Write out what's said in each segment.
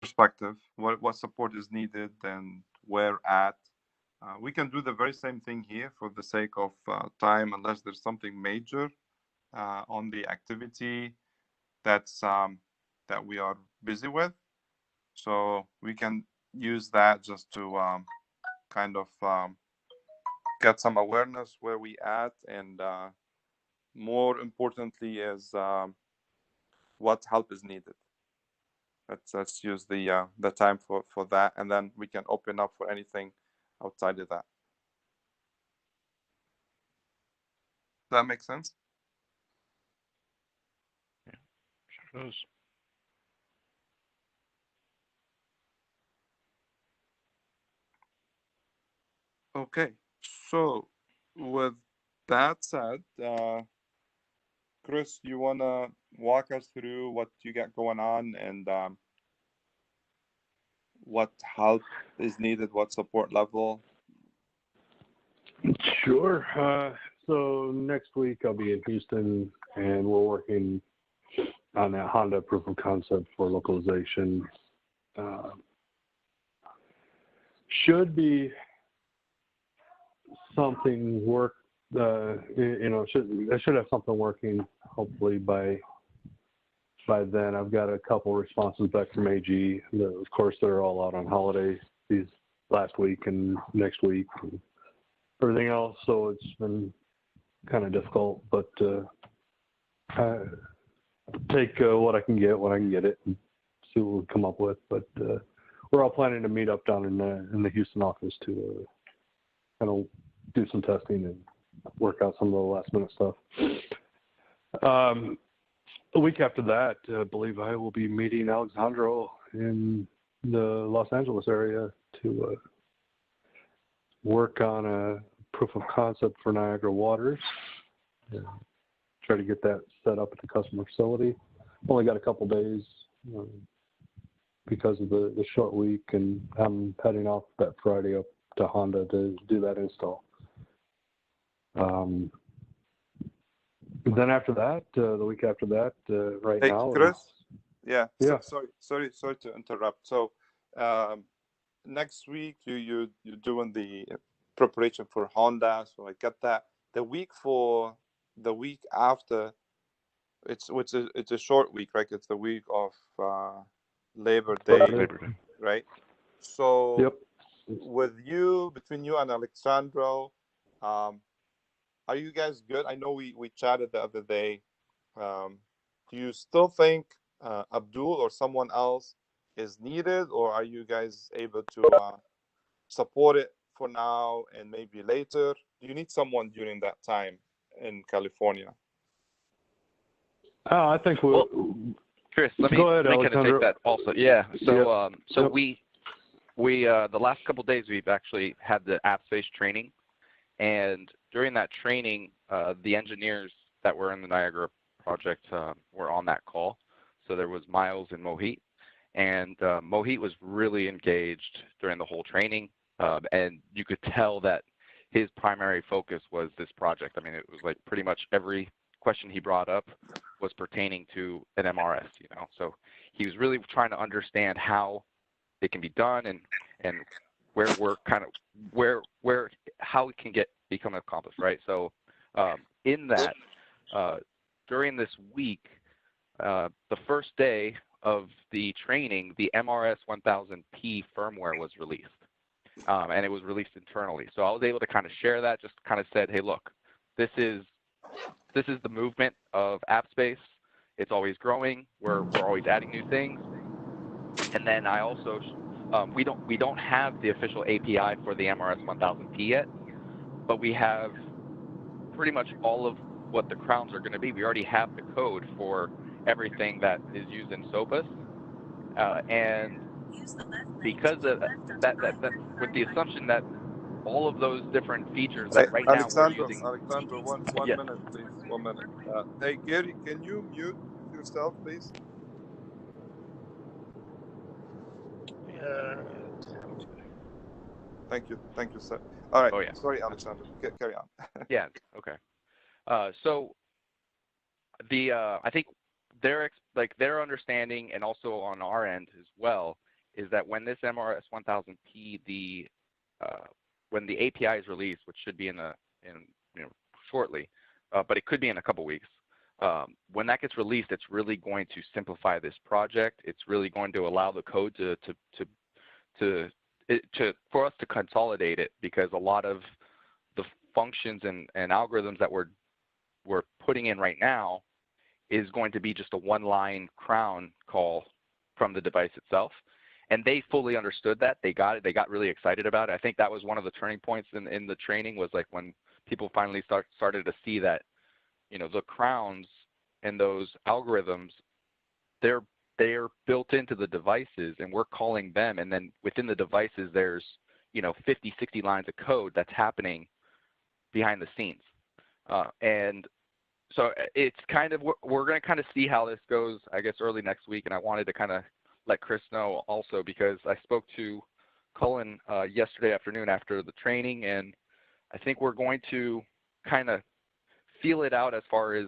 perspective, what support is needed and where at. We can do the very same thing here for the sake of time, unless there's something major on the activity that we are busy with. So we can use that just to kind of get some awareness where we at, and more importantly is what help is needed. Let's use the time for that, and then we can open up for anything outside of that. Does that make sense? Yeah, sure does. Okay, so with that said, Chris, you wanna walk us through what you got going on, and what help is needed, what support level? Sure. So next week I'll be in Houston, and we're working on that Honda proof of concept for localization. Should be something I should have something working hopefully by then. I've got a couple responses back from AG. Of course, they're all out on holiday these last week and next week and everything else, so it's been kind of difficult, but take what I can get when I can get it and see what we come up with. But we're all planning to meet up down in the Houston office to kind of do some testing and work out some of the last minute stuff. A week after that, I believe I will be meeting Alexandro in the Los Angeles area to work on a proof of concept for Niagara Waters. Try to get that set up at the customer facility. Only got a couple days because of the short week, and I'm heading off that Friday up to Honda to do that install. Then after that, the week after that, right Hey, now. Chris? Yeah. Yeah. Sorry to interrupt. So next week you're doing the preparation for Honda, so I get that. The week after, it's a short week, right? It's the week of Labor Day, right? So Yep. between you and Alexandro, are you guys good? I know we chatted the other day. Do you still think Abdul or someone else is needed, or are you guys able to support it for now and maybe later? Do you need someone during that time in California? I think Chris, let me go ahead, kind of take that also. Yeah. So Yep. we the last couple of days we've actually had the app space training, and during that training, the engineers that were in the Niagara project were on that call. So there was Miles and Mohit, and Mohit was really engaged during the whole training, and you could tell that his primary focus was this project. I mean, it was like pretty much every question he brought up was pertaining to an MRS, So he was really trying to understand how it can be done and where we're kind of where how it can become accomplished, right? So in that during this week, the first day of the training, the MRS 1000P firmware was released, and it was released internally. So I was able to kind of share that, just kind of said, hey, look, this is the movement of AppSpace. It's always growing. We're always adding new things. And then I also we don't have the official API for the MRS 1000P yet, but we have pretty much all of what the crowns are going to be. We already have the code for everything that is used in SOPAS, and because of that, with the assumption that all of those different features that right now we're using. Alexandro, one Yes. minute, please. 1 minute. Hey, Gary, can you mute yourself, please? Thank you, sir. All right. Oh, yeah. Sorry, Alexandro. Carry on. Yeah. Okay. So I think their understanding, and also on our end as well, is that when this MRS 1000P, when the API is released, which should be in shortly, but it could be in a couple weeks. When that gets released, it's really going to simplify this project. It's really going to allow the code for us to consolidate it, because a lot of the functions and algorithms that we're putting in right now is going to be just a one-line cron call from the device itself. And they fully understood that. They got it. They got really excited about it. I think that was one of the turning points in the training, was like when people finally started to see that, the crowns and those algorithms, they're built into the devices, and we're calling them. And then within the devices, there's 50, 60 lines of code that's happening behind the scenes. And so it's kind of, we're going to kind of see how this goes, I guess, early next week. And I wanted to kind of let Chris know also, because I spoke to Cullen yesterday afternoon after the training, and I think we're going to kind of feel it out as far as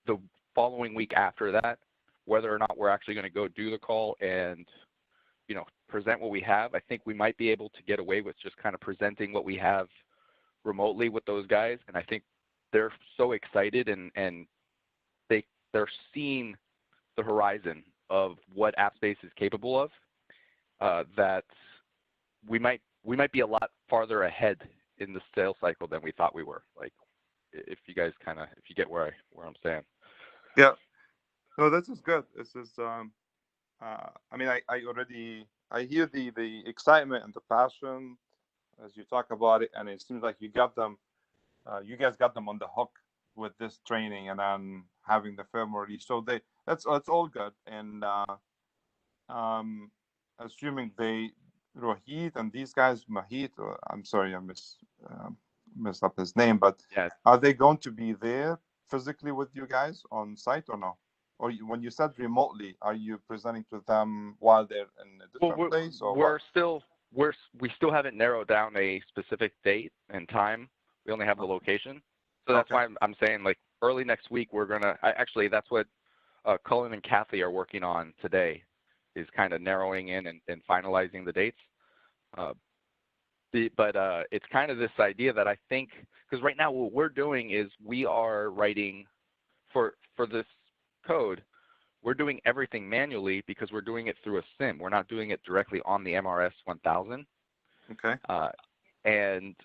the following week after that, whether or not we're actually going to go do the call and, present what we have. I think we might be able to get away with just kind of presenting what we have remotely with those guys. And I think they're so excited, and they're seeing the horizon of what AppSpace is capable of, that we might be a lot farther ahead in the sales cycle than we thought we were. Like, if you guys if you get where I'm saying. Yeah. No, this is good. This is I mean, I hear the excitement and the passion as you talk about it, and it seems like you guys got them on the hook with this training, and then having the firmware release. So that's all good. And assuming Rohit and these guys, Mahit, I'm sorry, I messed up his name, but Yeah. are they going to be there physically with you guys on site or no? Or when you said remotely, are you presenting to them while they're in a different place? Or we still haven't narrowed down a specific date and time. We only have the location. So that's why I'm saying, like, early next week, we're going to, actually, that's what Cullen and Kathy are working on today, is kind of narrowing in and finalizing the dates. But it's kind of this idea that I think, because right now what we're doing is we are writing for this code, we're doing everything manually because we're doing it through a SIM. We're not doing it directly on the MRS 1000. Okay. And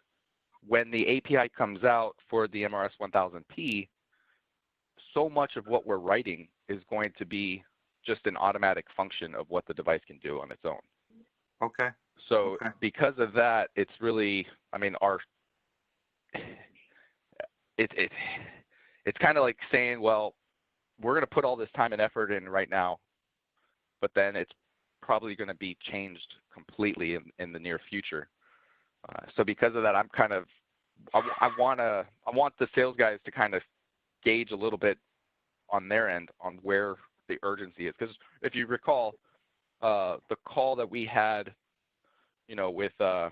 when the API comes out for the MRS 1000P, so much of what we're writing is going to be just an automatic function of what the device can do on its own. Okay. So because of that, it's really, I mean, it's kind of like saying, well, we're going to put all this time and effort in right now, but then it's probably going to be changed completely in the near future. So because of that, I'm kind of, I want the sales guys to kind of gauge a little bit on their end on where the urgency is. Because if you recall, the call that we had, with the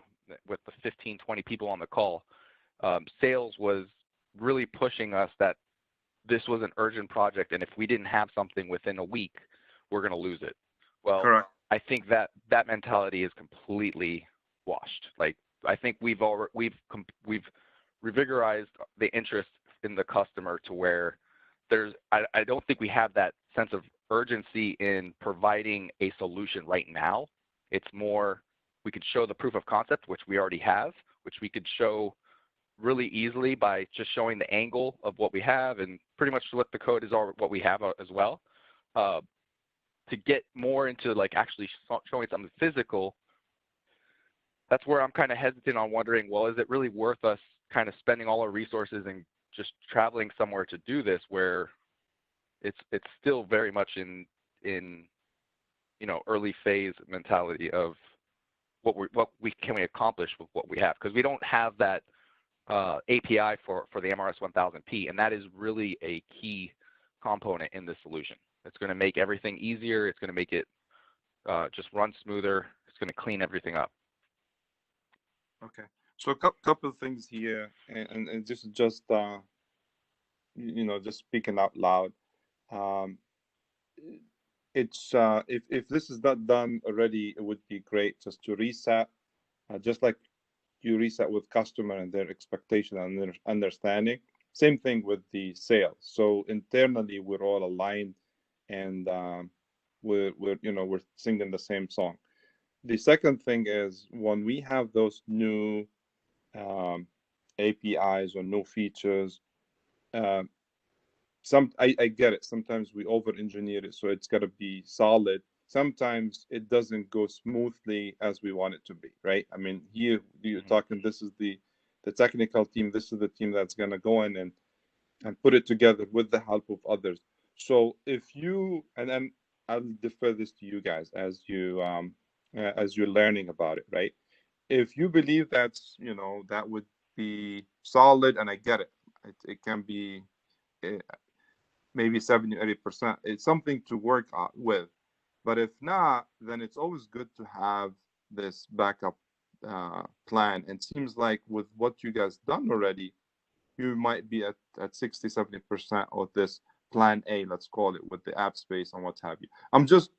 15, 20 people on the call, sales was really pushing us that this was an urgent project, and if we didn't have something within a week, we're going to lose it. Well, correct. I think that mentality is completely washed. Like, I think we've revigorized the interest in the customer to where I don't think we have that sense of urgency in providing a solution right now. It's more, we could show the proof of concept, which we already have, which we could show really easily by just showing the angle of what we have, and pretty much what the code is all what we have as well. To get more into like actually showing something physical, that's where I'm kind of hesitant on wondering, well, is it really worth us kind of spending all our resources and just traveling somewhere to do this, where it's still very much in early phase mentality of what we can accomplish with what we have, because we don't have that API for the MRS 1000P, and that is really a key component in this solution. It's going to make everything easier. It's going to make it just run smoother. It's going to clean everything up. Okay. So a couple of things here, and this is just just speaking out loud. it's if this is not done already, it would be great just to reset, just like you reset with customer and their expectation and their understanding. Same thing with the sales. So internally, we're all aligned, and we're singing the same song. The second thing is when we have those new um, APIs or new features. Uh, I get it. Sometimes we over engineer it, so it's got to be solid. Sometimes it doesn't go smoothly as we want it to be, right? I mean, here you're Mhm. talking. This is the technical team. This is the team that's gonna go in and put it together with the help of others. So if you and then I'll defer this to you guys as you're learning about it, right? If you believe that would be solid, and I get it. It can be uh, maybe 70 or 80%. It's something to work on with. But if not, then it's always good to have this backup plan. And seems like with what you guys done already, you might be at 60, 70% of this plan A, let's call it, with the app space and what have you. I'm just,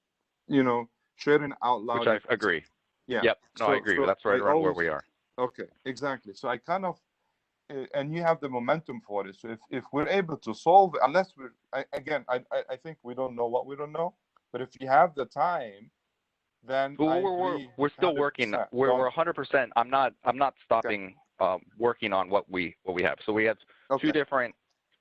sharing out Which loud I because, agree. yeah. Yep. No, I So, agree. so That's right I around where always, we are. okay, exactly. So I kind of, and you have the momentum for it. So if we're able to solve it, unless I think we don't know what we don't know, but if you have the time, then Well, I we're agree we're still working. 100%. We're Don't 100%. I'm not okay, stopping working on what we have. So we have two okay, different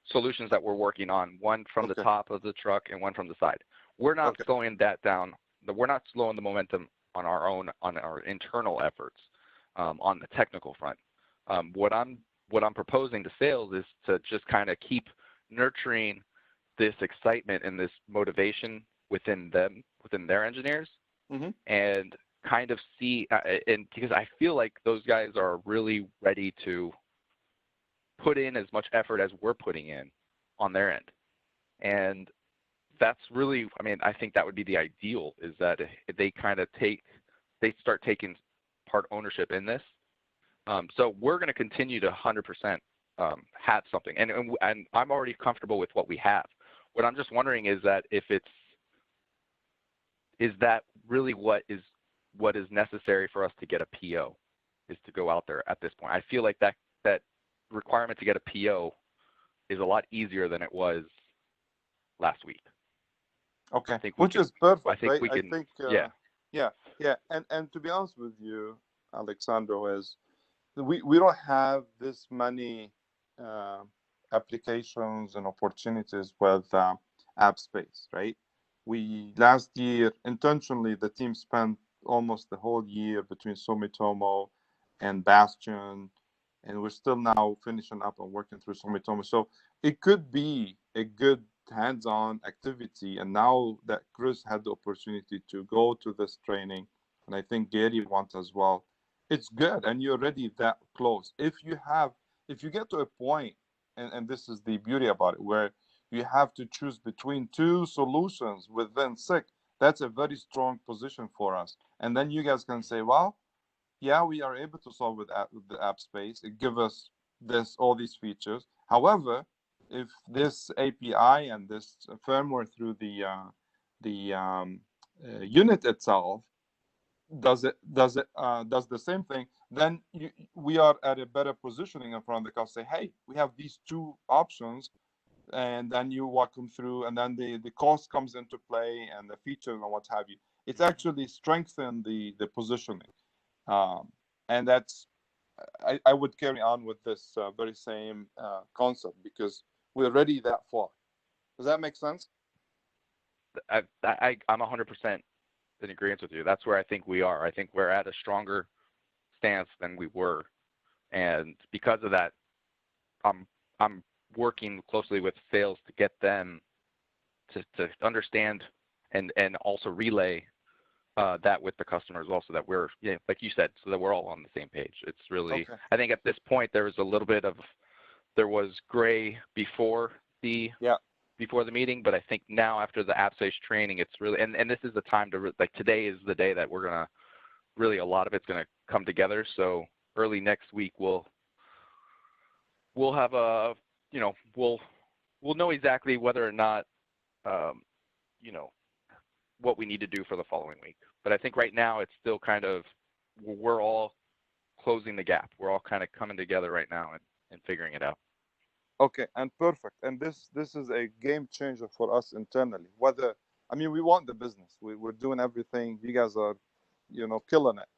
solutions that we're working on. One from the okay, top of the truck and one from the side. We're not okay, slowing that down. We're not slowing the momentum on our internal efforts on the technical front. What I'm proposing to sales is to just kind of keep nurturing this excitement and this motivation within their engineers, hmm and kind of see, and because I feel like those guys are really ready to put in as much effort as we're putting in on their end. And that's really, I mean, I think that would be the ideal, is that if they start taking part ownership in this. So we're going to continue to 100% have something, and I'm already comfortable with what we have. What I'm just wondering is that is that really what is necessary for us to get a PO, is to go out there at this point. I feel like that requirement to get a PO is a lot easier than it was last week. okay, I think we which can is perfect, I think right? we I can think, yeah. yeah, and to be honest with you, Alexandro, is we don't have this many uh, applications and opportunities with app space, right? We last year intentionally the team spent almost the whole year between Sumitomo and Bastion, and we're still now finishing up and working through Sumitomo. So it could be a good hands-on activity. And now that Chris had the opportunity to go to this training, and I think Gary wants as well, it's good, and you're already that close. If you get to a point, and this is the beauty about it, where you have to choose between two solutions within six, that's a very strong position for us. And then you guys can say, well, yeah, we are able to solve with the app space. It gives us all these features. However, if this API and this firmware through the unit itself does the same thing, then we are at a better positioning in front of the customer. Say, hey, we have these two options, and then you walk them through, and then the cost comes into play and the features and what have you. It's actually strengthened the positioning, um, and that's I would carry on with this very same concept because we're already that far. Does that make sense? I'm 100% in agreement with you. That's where I think we are. I think we're at a stronger stance than we were, and because of that, I'm working closely with sales to get them to understand and also relay that with the customer as well, so that we're, yeah, like you said, so that we're all on the same page. It's really, Okay. I think at this point there was a little bit of, there was gray before the Yeah. meeting, but I think now after the AppSafe training, it's really, and this is the time to, like, today is the day that we're gonna really, a lot of it's gonna come together. So early next week we'll have a, we'll know exactly whether or not, um, you know, what we need to do for the following week. But I think right now it's still kind of, we're all closing the gap. We're all kind of coming together right now and figuring it out. Okay, and perfect. And this is a game changer for us internally. Whether, I mean, we want the business. We're doing everything. You guys are, killing it.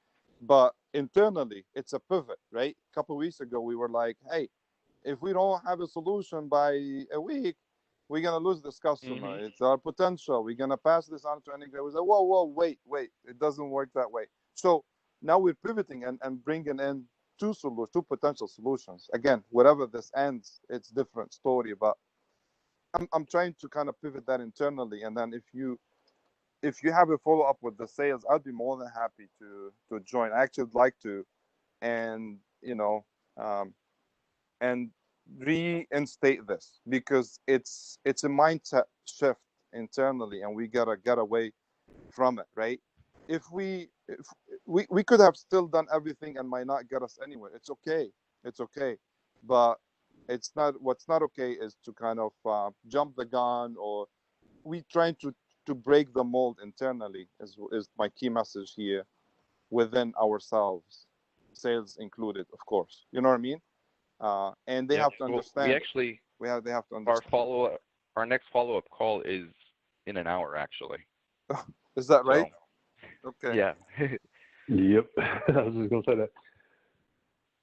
But internally, it's a pivot, right? A couple of weeks ago, we were like, hey, if we don't have a solution by a week, we're gonna lose this customer. Mm-hmm. It's our potential. We're gonna pass this on to an integrator. We say, whoa, wait. It doesn't work that way. So now we're pivoting and bringing in two potential solutions. Again, wherever this ends, it's different story. But I'm trying to kind of pivot that internally, and then if you have a follow up with the sales, I'd be more than happy to join. I actually would like to, and um, and reinstate this because it's a mindset shift internally, and we gotta get away from it, right? If we could have still done everything and might not get us anywhere. It's okay, but it's not. What's not okay is to kind of jump the gun, or we trying to break the mold internally is my key message here within ourselves, sales included, of course. You know what I mean? And they Yes. have to Well, we understand it. actually, They have to understand. our next follow-up call is in an hour, actually. Is that right? So, Okay. yeah. Yep. I was just going to say that.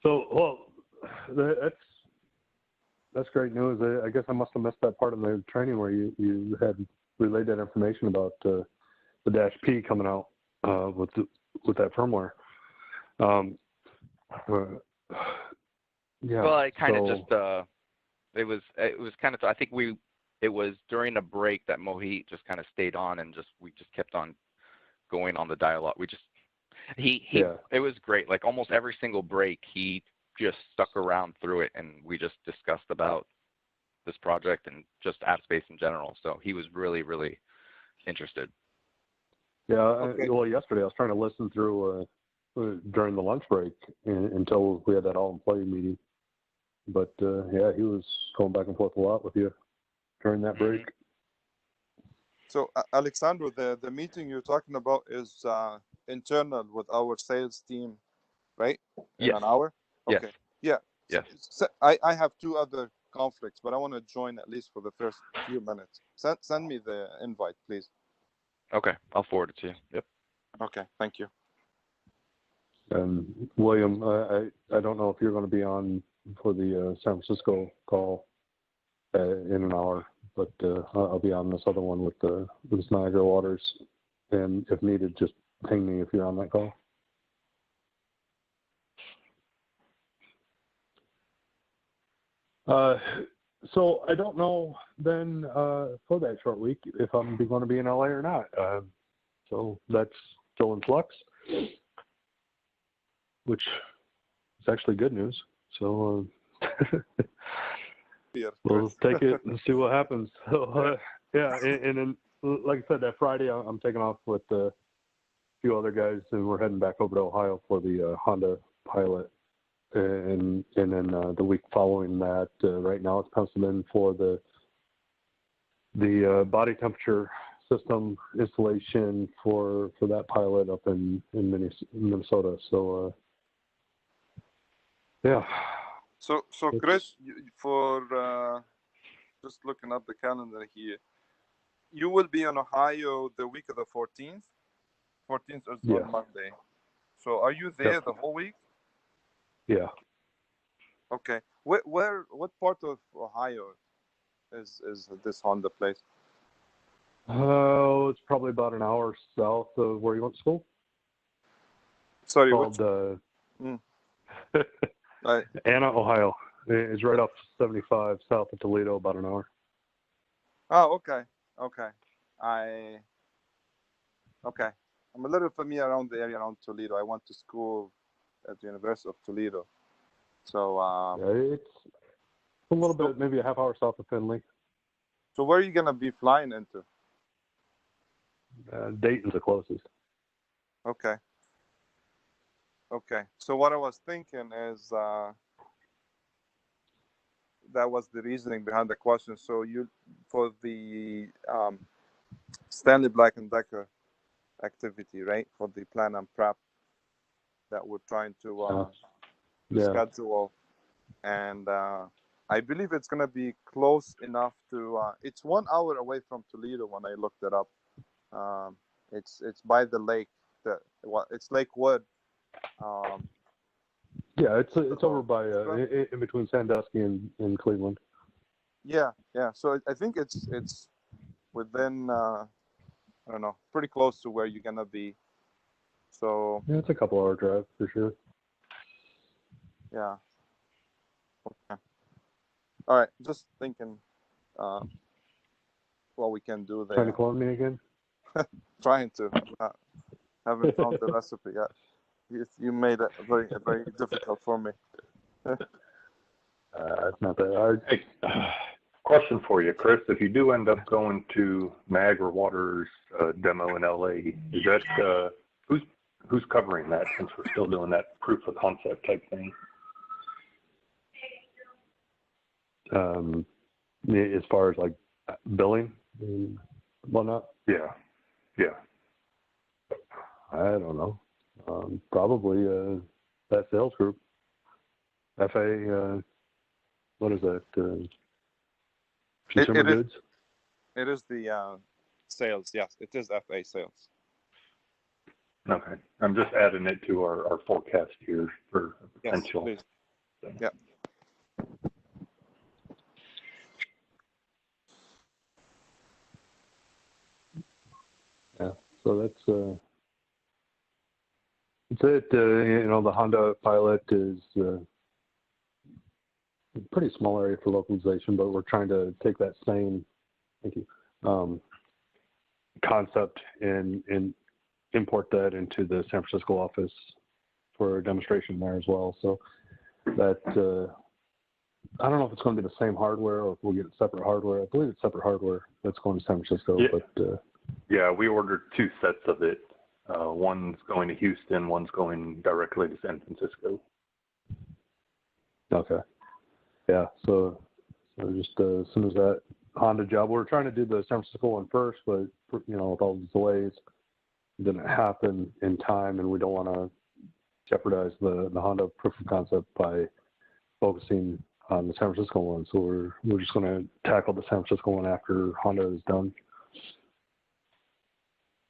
So, well, that's great news. I guess I must have missed that part of the training where you had relayed that information about the Dash P coming out with that firmware. Yeah. Well, I kind of just it was kind of, I think it was during a break that Mohit just kind of stayed on and we just kept on going on the dialogue. We just it was great. Like almost every single break, he just stuck around through it, and we just discussed about this project and just AppSpace in general. So he was really, really interested. Yeah. Okay. Well, yesterday I was trying to listen through during the lunch break until we had that all-employee meeting. But yeah, he was going back and forth a lot with you during that break. Mm-hmm. So, Alexandro, the meeting you're talking about is internal with our sales team, right? In Yes. an hour? Yes. Okay. Yeah. Yes. So I have two other conflicts, but I want to join at least for the first few minutes. Send me the invite, please. Okay. I'll forward it to you. Yep. Okay. Thank you. And William, I don't know if you're going to be on for the San Francisco call in an hour, but I'll be on this other one with the Niagara Waters. And if needed, just ping me if you're on that call. So I don't know then for that short week if I'm going to be in LA or not. So that's still in flux, which is actually good news. So we'll take it and see what happens. So yeah, and then like I said, that Friday I'm taking off with a few other guys, and we're heading back over to Ohio for the Honda Pilot. And then the week following that, right now it's penciled in for the body temperature system installation for that Pilot up in Minnesota. So yeah. So Chris, for just looking up the calendar here, you will be in Ohio the week of the 14th. 14th is on Monday. So are you there the whole week? Yeah. Okay. What part of Ohio is this Honda place? Oh, it's probably about an hour south of where you went to school. Sorry, called Anna, Ohio. It's right off 75 south of Toledo, about an hour. Oh, okay. I'm a little familiar around the area around Toledo. I went to school at the University of Toledo. So it's a little bit, maybe a half hour south of Findlay. So where are you gonna be flying into? Dayton's the closest. Okay. So what I was thinking is that was the reasoning behind the question. So you, for the Stanley Black & Decker activity, right? For the plan and prep that we're trying to Yeah. schedule, and I believe it's gonna be close enough to. It's 1 hour away from Toledo when I looked it up. It's by the lake. It's Lake Wood. Yeah, it's so over by in between Sandusky and Cleveland. Yeah. So I think it's within I don't know, pretty close to where you're gonna be. So Yeah, it's a couple hour drive for sure. yeah. Okay. All right. Just thinking what we can do there. Trying to clone me again? Trying to. Haven't found the recipe yet. You made it very difficult for me. It's not that hard. Hey, question for you, Chris. If you do end up going to Niagara Water's demo in LA, is that who's covering that since we're still doing that proof of concept type thing? As far as like billing and whatnot? Yeah. I don't know. Probably that sales group. FA, what is that? Consumer goods? It is the sales. Yes, it is FA sales. Okay. I'm just adding it to our forecast here for potential. Yes, please. Yeah. Yeah. So that's it. The Honda Pilot is a pretty small area for localization, but we're trying to take that same, concept and import that into the San Francisco office for a demonstration there as well. So that I don't know if it's going to be the same hardware or if we'll get separate hardware. I believe it's separate hardware that's going to San Francisco. Yeah. But yeah, we ordered 2 sets of it. One's going to Houston, one's going directly to San Francisco. Okay. Yeah. So just as soon as that Honda job, we were trying to do the San Francisco one first, but with all the delays, it didn't happen in time, and we don't want to jeopardize the Honda proof of concept by focusing on the San Francisco one. So we're just going to tackle the San Francisco one after Honda is done.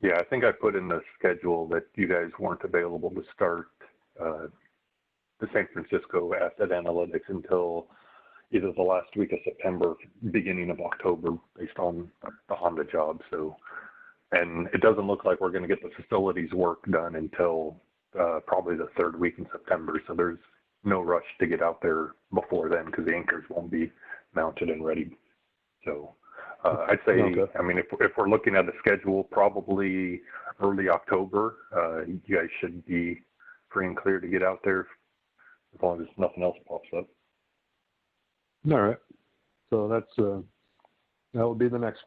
Yeah, I think I put in the schedule that you guys weren't available to start the San Francisco asset analytics until either the last week of September, beginning of October, based on the Honda job. So, and it doesn't look like we're going to get the facilities work done until probably the 3rd week in September. So there's no rush to get out there before then because the anchors won't be mounted and ready. So I'd say, Okay. I mean, if we're looking at the schedule, probably early October, you guys should be free and clear to get out there as long as nothing else pops up. All right. So that would be the next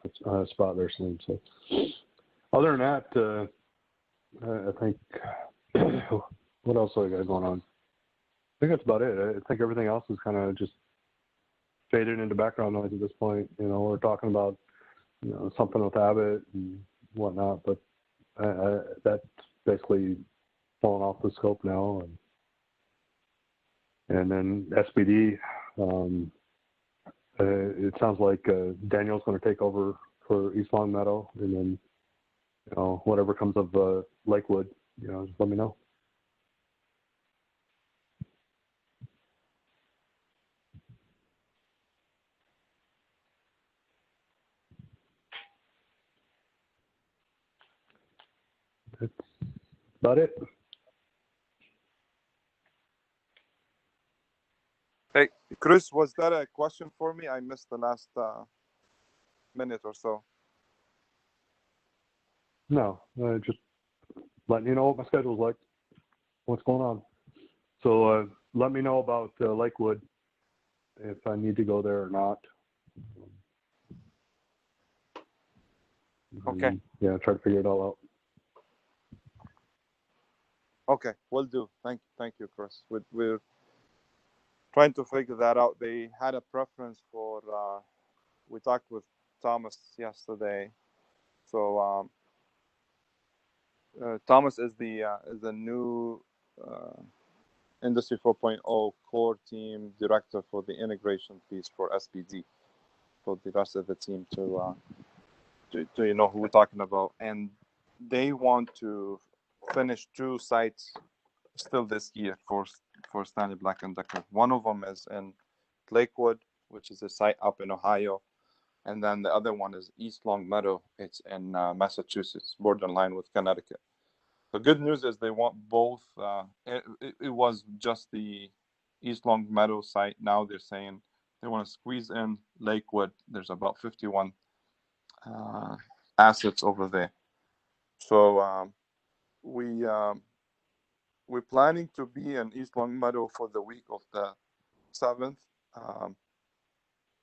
spot there soon. So other than that, I think what else do I got going on? I think that's about it. I think everything else is kind of just faded into background noise at this point. We're talking about something with Abbott and whatnot, but that's basically fallen off the scope now. And then SBD. It sounds like Daniel's going to take over for East Long Meadow, and then whatever comes of Lakewood, just let me know. That's about it. Hey, Chris, was that a question for me? I missed the last minute or so. No, just letting you know what my schedule's like, what's going on. So let me know about Lakewood, if I need to go there or not. Okay. Yeah, try to figure it all out. Okay, will do. Thank you, Chris. We're trying to figure that out. They had a preference for. We talked with Thomas yesterday, so Thomas is the new Industry 4.0 core team director for the integration piece for SPD, for the rest of the team to you know who we're talking about. And they want to finish 2 sites still this year for Stanley Black & Decker. One of them is in Lakewood, which is a site up in Ohio, and then the other one is East Longmeadow. It's in Massachusetts, borderline with Connecticut. The good news is they want both. It was just the East Longmeadow site. Now they're saying they want to squeeze in Lakewood. There's about 51 assets over there. So we're planning to be in East Longmeadow for the week of the 7th.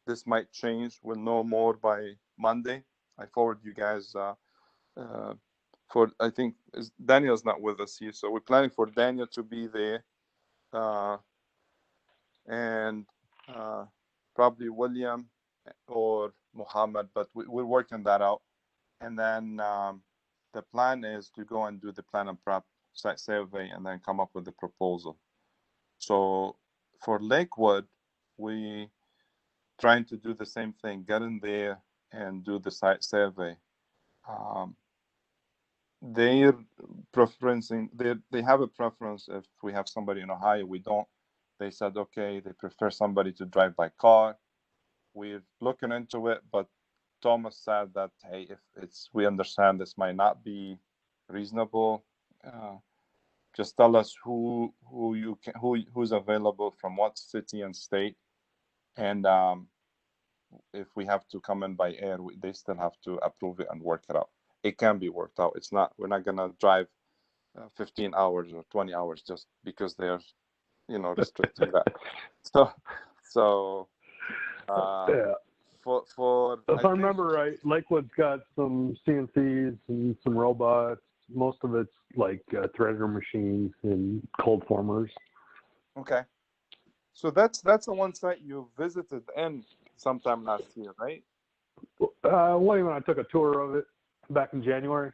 This might change. We'll know more by Monday. I forward you guys for, I think Daniel's not with us here, so we're planning for Daniel to be there, and probably William or Muhammad, but we're working that out. And then the plan is to go and do the plan and prep site survey and then come up with the proposal. So for Lakewood, we trying to do the same thing, get in there and do the site survey. They're preferencing, they have a preference if we have somebody in Ohio. We don't. They said, okay, they prefer somebody to drive by car. We're looking into it, but Thomas said that, hey, if it's, we understand this might not be reasonable. Just tell us who's available from what city and state, and if we have to come in by air, they still have to approve it and work it out. It can be worked out. It's not. We're not gonna drive 15 hours or 20 hours just because they're, you know, restricting that. So Yeah. For If I remember right, Lakewood's got some CNCs and some robots. Most of it's like threader machines and cold formers. Okay. So that's the one site you visited in sometime last year, right? William and I took a tour of it back in January.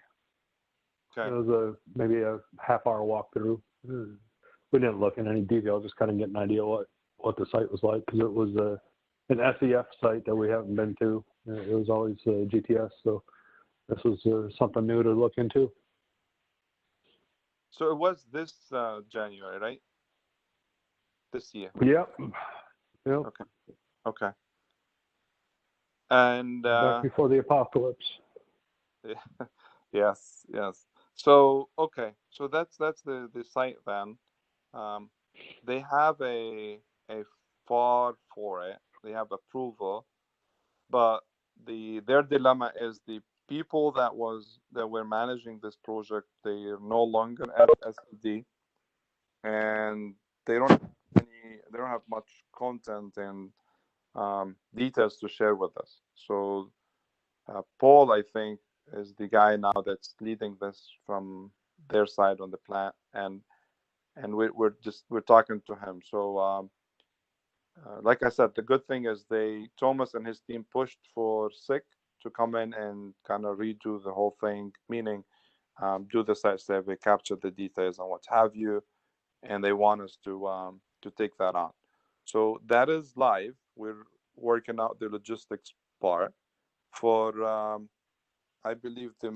Okay. It was maybe a half-hour walkthrough. We didn't look in any detail, just kind of get an idea what the site was like, because it was an SEF site that we haven't been to. It was always GTS, so this was something new to look into. So it was this January, right? This year. Yep. Okay. Okay. And back before the apocalypse. Yes. So okay, so that's the site then. They have a FAR for it. They have approval, but their dilemma is the people that were managing this project, they are no longer at SD, and they don't have much content and details to share with us. So Paul, I think, is the guy now that's leading this from their side on the plant, and we're talking to him. So like I said, the good thing is Thomas and his team pushed for SICK to come in and kind of redo the whole thing, meaning do the site survey, capture the details and what have you, and they want us to take that on. So that is live. We're working out the logistics part for I believe the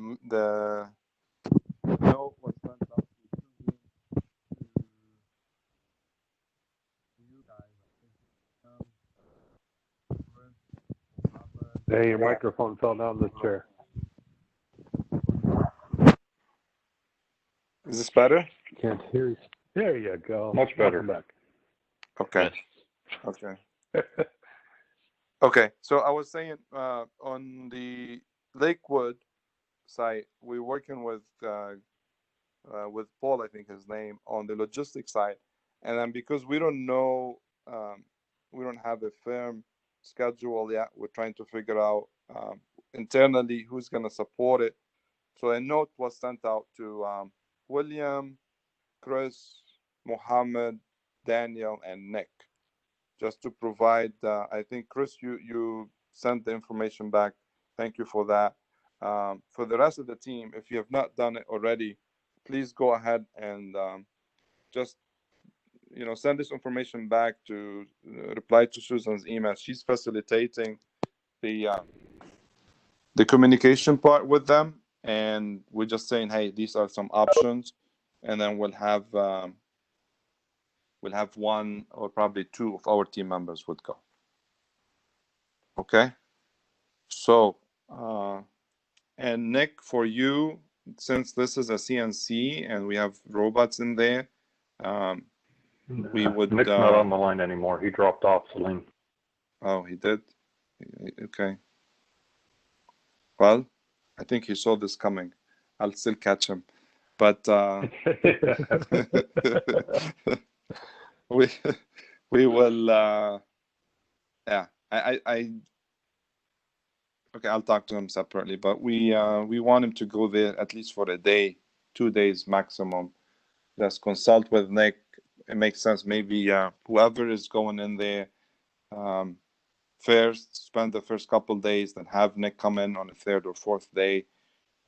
note was sent out to you guys. Hey, your microphone fell down the chair. Is this better? Can't hear you. There you go. Much better. Welcome back. Okay. Okay. Okay. So I was saying on the Lakewood site, we're working with Paul, I think his name, on the logistics side, and then because we don't know, we don't have a firm schedule yet. We're trying to figure out internally who's going to support it. So a note was sent out to William, Chris, Mohammed, Daniel, and Nick, just to provide. I think Chris, you sent the information back. Thank you for that. For the rest of the team, if you have not done it already, please go ahead and just send this information back to reply to Susan's email. She's facilitating the communication part with them, and we're just saying, hey, these are some options, and then we'll have one or probably two of our team members would go. Okay. So and Nick, for you, since this is a CNC and we have robots in there, we would. Nick's not on the line anymore. He dropped off, Salim. Oh, he did? Okay. Well, I think he saw this coming. I'll still catch him. But we will, yeah, okay, I'll talk to him separately, but we want him to go there at least for a day, 2 days maximum. Just consult with Nick. It makes sense. Maybe whoever is going in there first, spend the first couple days, then have Nick come in on the third or fourth day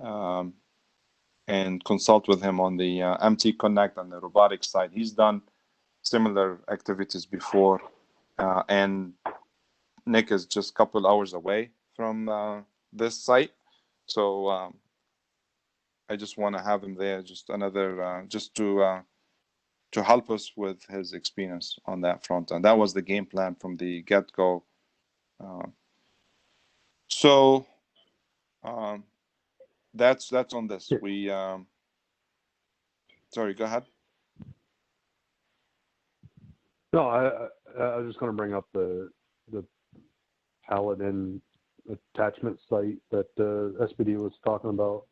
and consult with him on the MT Connect and the robotics side. He's done similar activities before, and Nick is just a couple hours away from this site. So I just want to have him there, just another, just to help us with his experience on that front. And that was the game plan from the get-go. So that's on this. We sorry, go ahead. No, I was just going to bring up the Paladin attachment site that SPD was talking about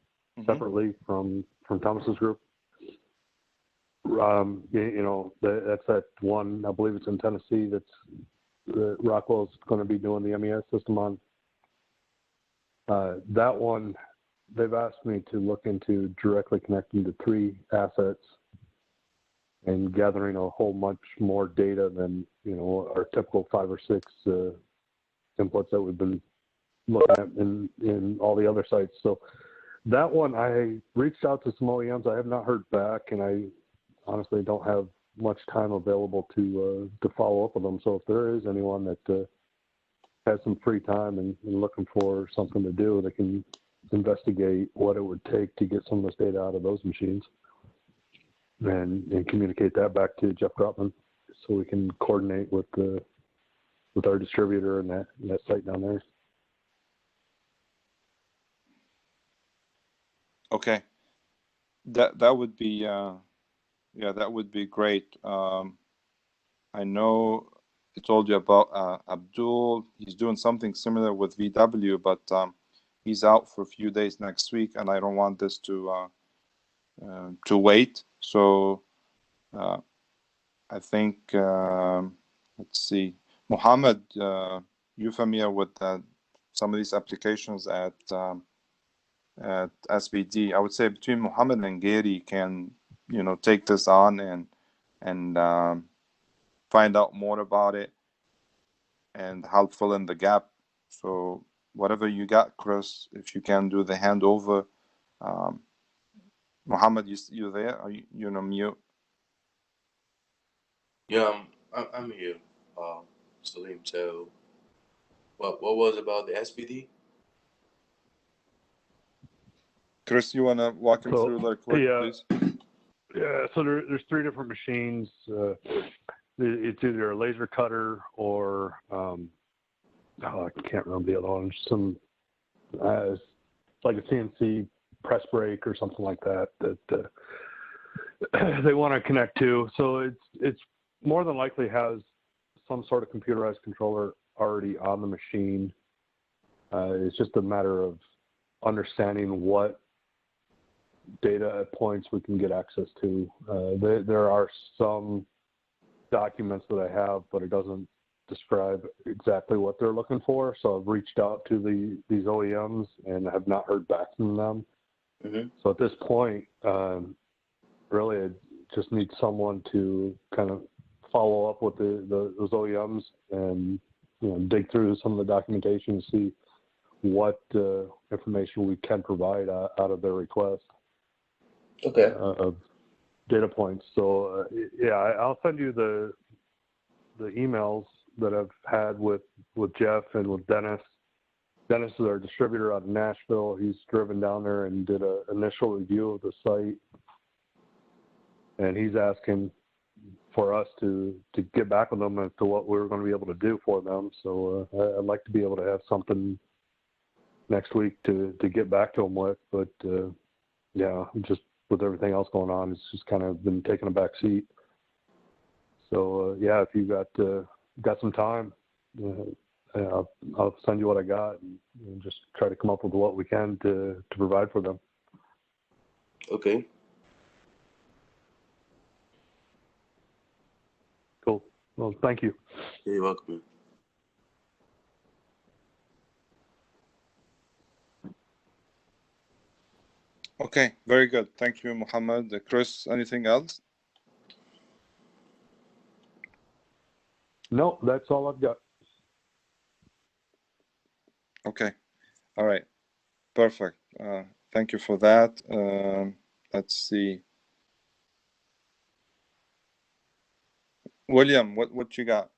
separately from Thomas's group. That's that one, I believe it's in Tennessee, that Rockwell's going to be doing the MES system on. That one, they've asked me to look into directly connecting to 3 assets and gathering a whole much more data than, our typical 5 or 6 inputs that we've been looking at in all the other sites. So that one, I reached out to some OEMs. I have not heard back, and I honestly don't have much time available to follow up with them. So if there is anyone that has some free time and looking for something to do, they can investigate what it would take to get some of this data out of those machines and communicate that back to Jeff Grotman so we can coordinate with our distributor and that site down there. Okay, that would be that would be great. I know I told you about Abdul. He's doing something similar with VW, but he's out for a few days next week, and I don't want this to wait. So I think let's see, Mohammed, you familiar with some of these applications at SBD? I would say between Mohammed and Gary can take this on and find out more about it and help fill in the gap. So whatever you got, Chris, if you can do the handover. Mohammed, you there? Are you on mute? Yeah, I'm here, Salim. So, what was about the SBD? Chris, you want to walk him through that quick, please? Yeah, so there's 3 different machines. It's either a laser cutter or I can't remember the other one. Some it's like a CNC press brake or something like that they want to connect to. So it's more than likely has some sort of computerized controller already on the machine. It's just a matter of understanding what data points we can get access to. There are some documents that I have, but it doesn't describe exactly what they're looking for. So I've reached out to these OEMs and have not heard back from them. Mm-hmm. So at this point, really, I just need someone to kind of follow up with those OEMs and dig through some of the documentation and see what information we can provide out of their request. Okay. of data points. So yeah, I'll send you the emails that I've had with Jeff and with Dennis. Dennis is our distributor out of Nashville. He's driven down there and did an initial review of the site, and he's asking for us to get back with them as to what we're going to be able to do for them. So I'd like to be able to have something next week to get back to them with. But yeah, just with everything else going on, it's just kind of been taking a back seat. So yeah, if you got some time, I'll send you what I got and just try to come up with what we can to provide for them. Okay. Cool. Well, thank you. You're welcome. Okay, very good. Thank you, Muhammad. Chris, anything else? No, that's all I've got. Okay. All right. Perfect. Thank you for that. Let's see. William, what you got?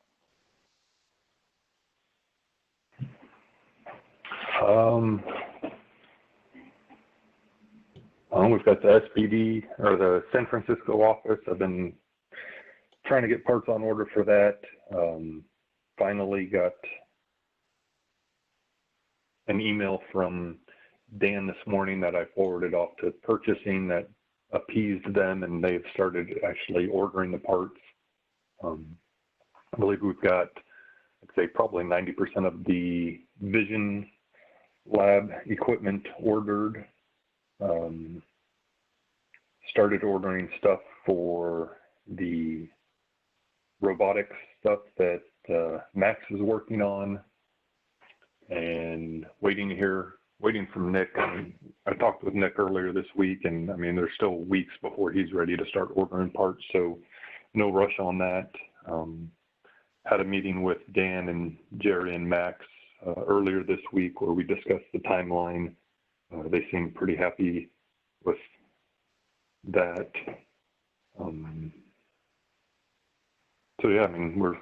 We've got the SPD or the San Francisco office. I've been trying to get parts on order for that. Finally got an email from Dan this morning that I forwarded off to purchasing that appeased them, and they've started actually ordering the parts. I believe we've got, I'd say, probably 90% of the vision lab equipment ordered. Started ordering stuff for the robotics stuff that Max is working on, and waiting from Nick. I talked with Nick earlier this week, and I mean, there's still weeks before he's ready to start ordering parts, so no rush on that. Had a meeting with Dan and Jerry and Max earlier this week where we discussed the timeline. They seemed pretty happy with that. So yeah, I mean, we're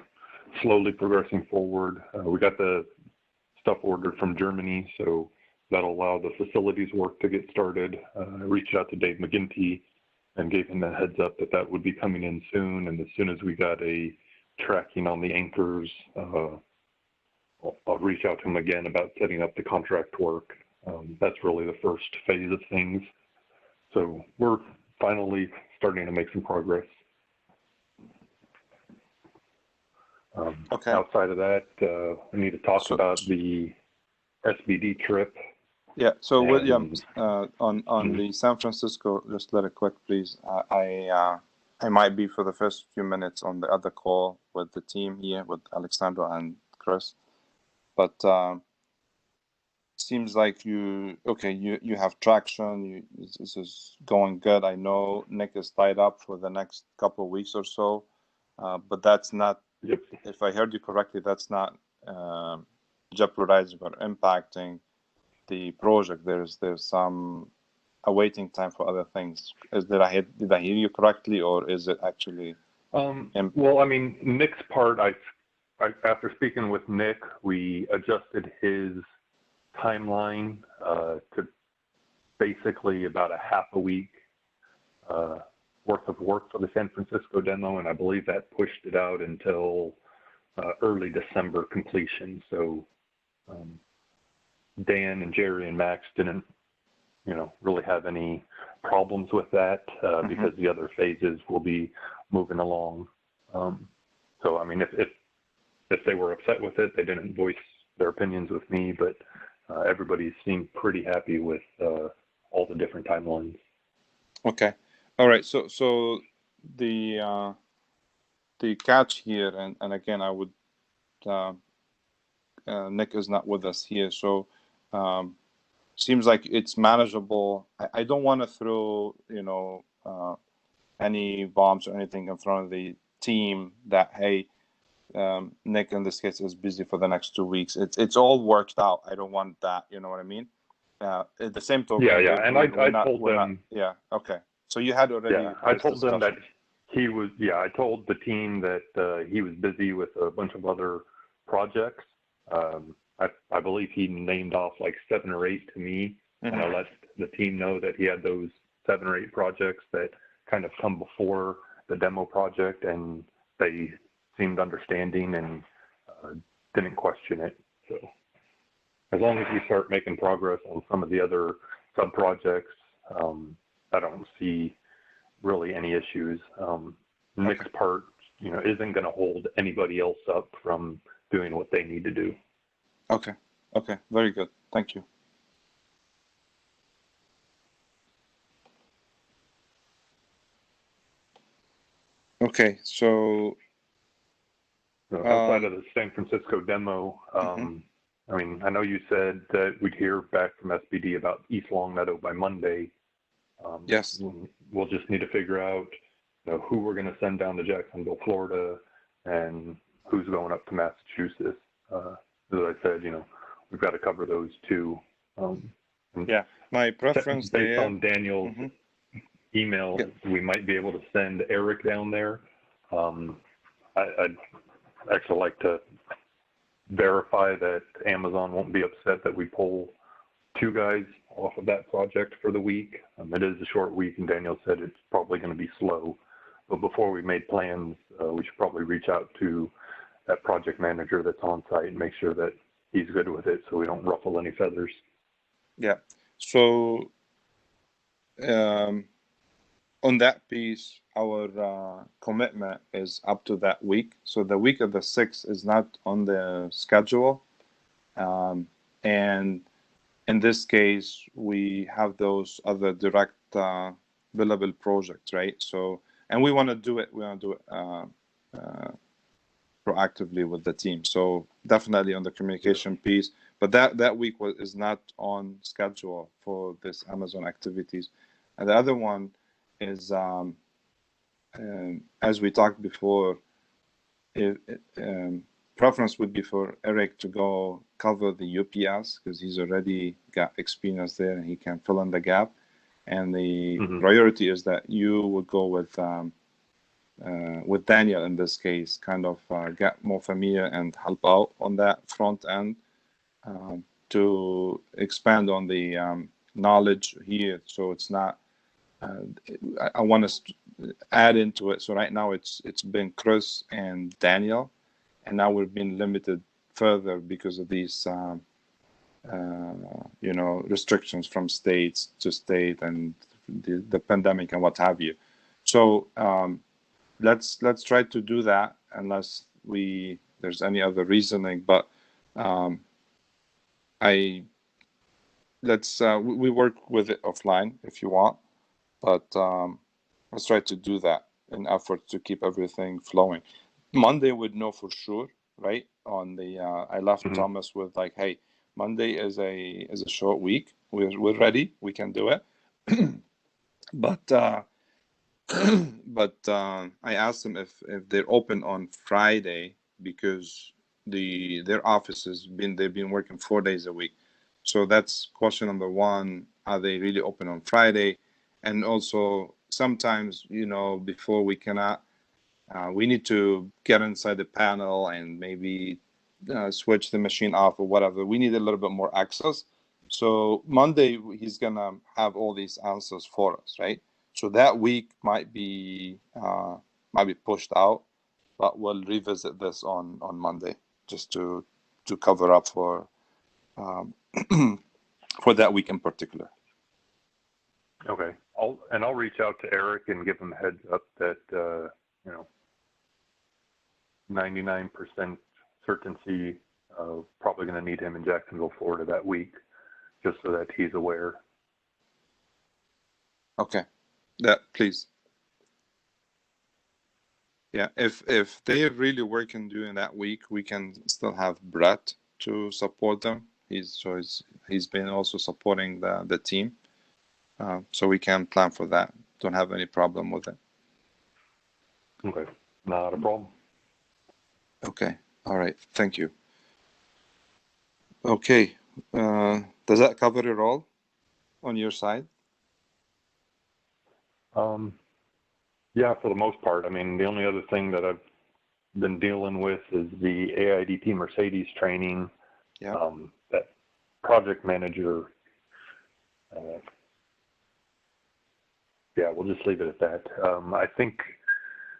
slowly progressing forward. We got the stuff ordered from Germany, so that'll allow the facilities work to get started. I reached out to Dave McGinty and gave him a heads up that would be coming in soon. And as soon as we got a tracking on the anchors, I'll reach out to him again about setting up the contract work. That's really the first phase of things. So we're finally starting to make some progress. Okay. Outside of that, we need to talk about the SBD trip. Yeah. So William, on the San Francisco, just let it quick, please. I might be for the first few minutes on the other call with the team here with Alexandra and Chris, but seems like you have traction. This is going good. I know Nick is tied up for the next couple of weeks or so, but that's not. Yep. If I heard you correctly, that's not jeopardizing or impacting the project. There's some awaiting time for other things. Did I hear you correctly, or is it actually? Well, I mean, Nick's part. I after speaking with Nick, we adjusted his timeline to basically about a half a week worth of work for the San Francisco demo, and I believe that pushed it out until early December completion. So Dan and Jerry and Max didn't, really have any problems with that because the other phases will be moving along. So I mean, if they were upset with it, they didn't voice their opinions with me, but everybody seemed pretty happy with all the different timelines. Okay. All right. So the catch here, and again, I would Nick is not with us here, so seems like it's manageable. I don't want to throw any bombs or anything in front of the team that hey, Nick in this case is busy for the next 2 weeks. It's all worked out. I don't want that. You know what I mean? At the same token. Yeah. And I told them. Yeah. Okay. So you had already. Yeah, I this told them that discussion. he was. Yeah, I told the team that he was busy with a bunch of other projects. I believe he named off like 7 or 8 to me, and I let the team know that he had those 7 or 8 projects that kind of come before the demo project, and they seemed understanding and didn't question it. So as long as we start making progress on some of the other sub projects, I don't see really any issues. Mixed part, isn't going to hold anybody else up from doing what they need to do. Okay. Okay. Very good. Thank you. Okay. So outside of the San Francisco demo, I mean, I know you said that we'd hear back from SBD about East Longmeadow by Monday. yes. We'll just need to figure out who we're going to send down to Jacksonville, Florida, and who's going up to Massachusetts. As I said, we've got to cover those two. Yeah. My preference based on Daniel's email, we might be able to send Eric down there. I'd actually like to verify that Amazon won't be upset that we pull 2 guys off of that project for the week. It is a short week, and Daniel said it's probably going to be slow. But before we made plans, we should probably reach out to that project manager that's on site and make sure that he's good with it, so we don't ruffle any feathers. Yeah. So on that piece, our commitment is up to that week. So the week of the 6th is not on the schedule. And in this case, we have those other direct billable projects, right? So, and we want to do it. We want to do it proactively with the team. So definitely on the communication piece. But that week is not on schedule for this Amazon activities. And the other one is, as we talked before, preference would be for Eric to go cover the UPS because he's already got experience there and he can fill in the gap. And the priority is that you would go with Daniel in this case, kind of get more familiar and help out on that front end to expand on the knowledge here. So it's not. I want to add into it. So right now it's been Chris and Daniel, and now we've been limited further because of these restrictions from states to state and the pandemic and what have you. So let's try to do that unless there's any other reasoning. But we work with it offline if you want. But let's try to do that in effort to keep everything flowing. Monday would know for sure, right? On the I left Thomas with like, hey, Monday is a short week. We're ready. We can do it. But I asked them if they're open on Friday because their offices they've been working 4 days a week. So that's question number 1. Are they really open on Friday? And also sometimes, before we cannot, we need to get inside the panel and maybe switch the machine off or whatever. We need a little bit more access. So Monday, he's going to have all these answers for us, right? So that week might be pushed out, but we'll revisit this on Monday just to cover up for that week in particular. Okay. I'll reach out to Eric and give him a heads up that 99% certainty of probably going to need him in Jacksonville, Florida that week, just so that he's aware. Okay. Please. Yeah, if they're really working during that week, we can still have Brett to support them. He's been also supporting the team, so we can plan for that. Don't have any problem with it. Okay, not a problem. Okay, all right, thank you. Okay, does that cover it all on your side? Yeah, for the most part. I mean, the only other thing that I've been dealing with is the AIDT Mercedes training. Yeah. That project manager, yeah, we'll just leave it at that. I think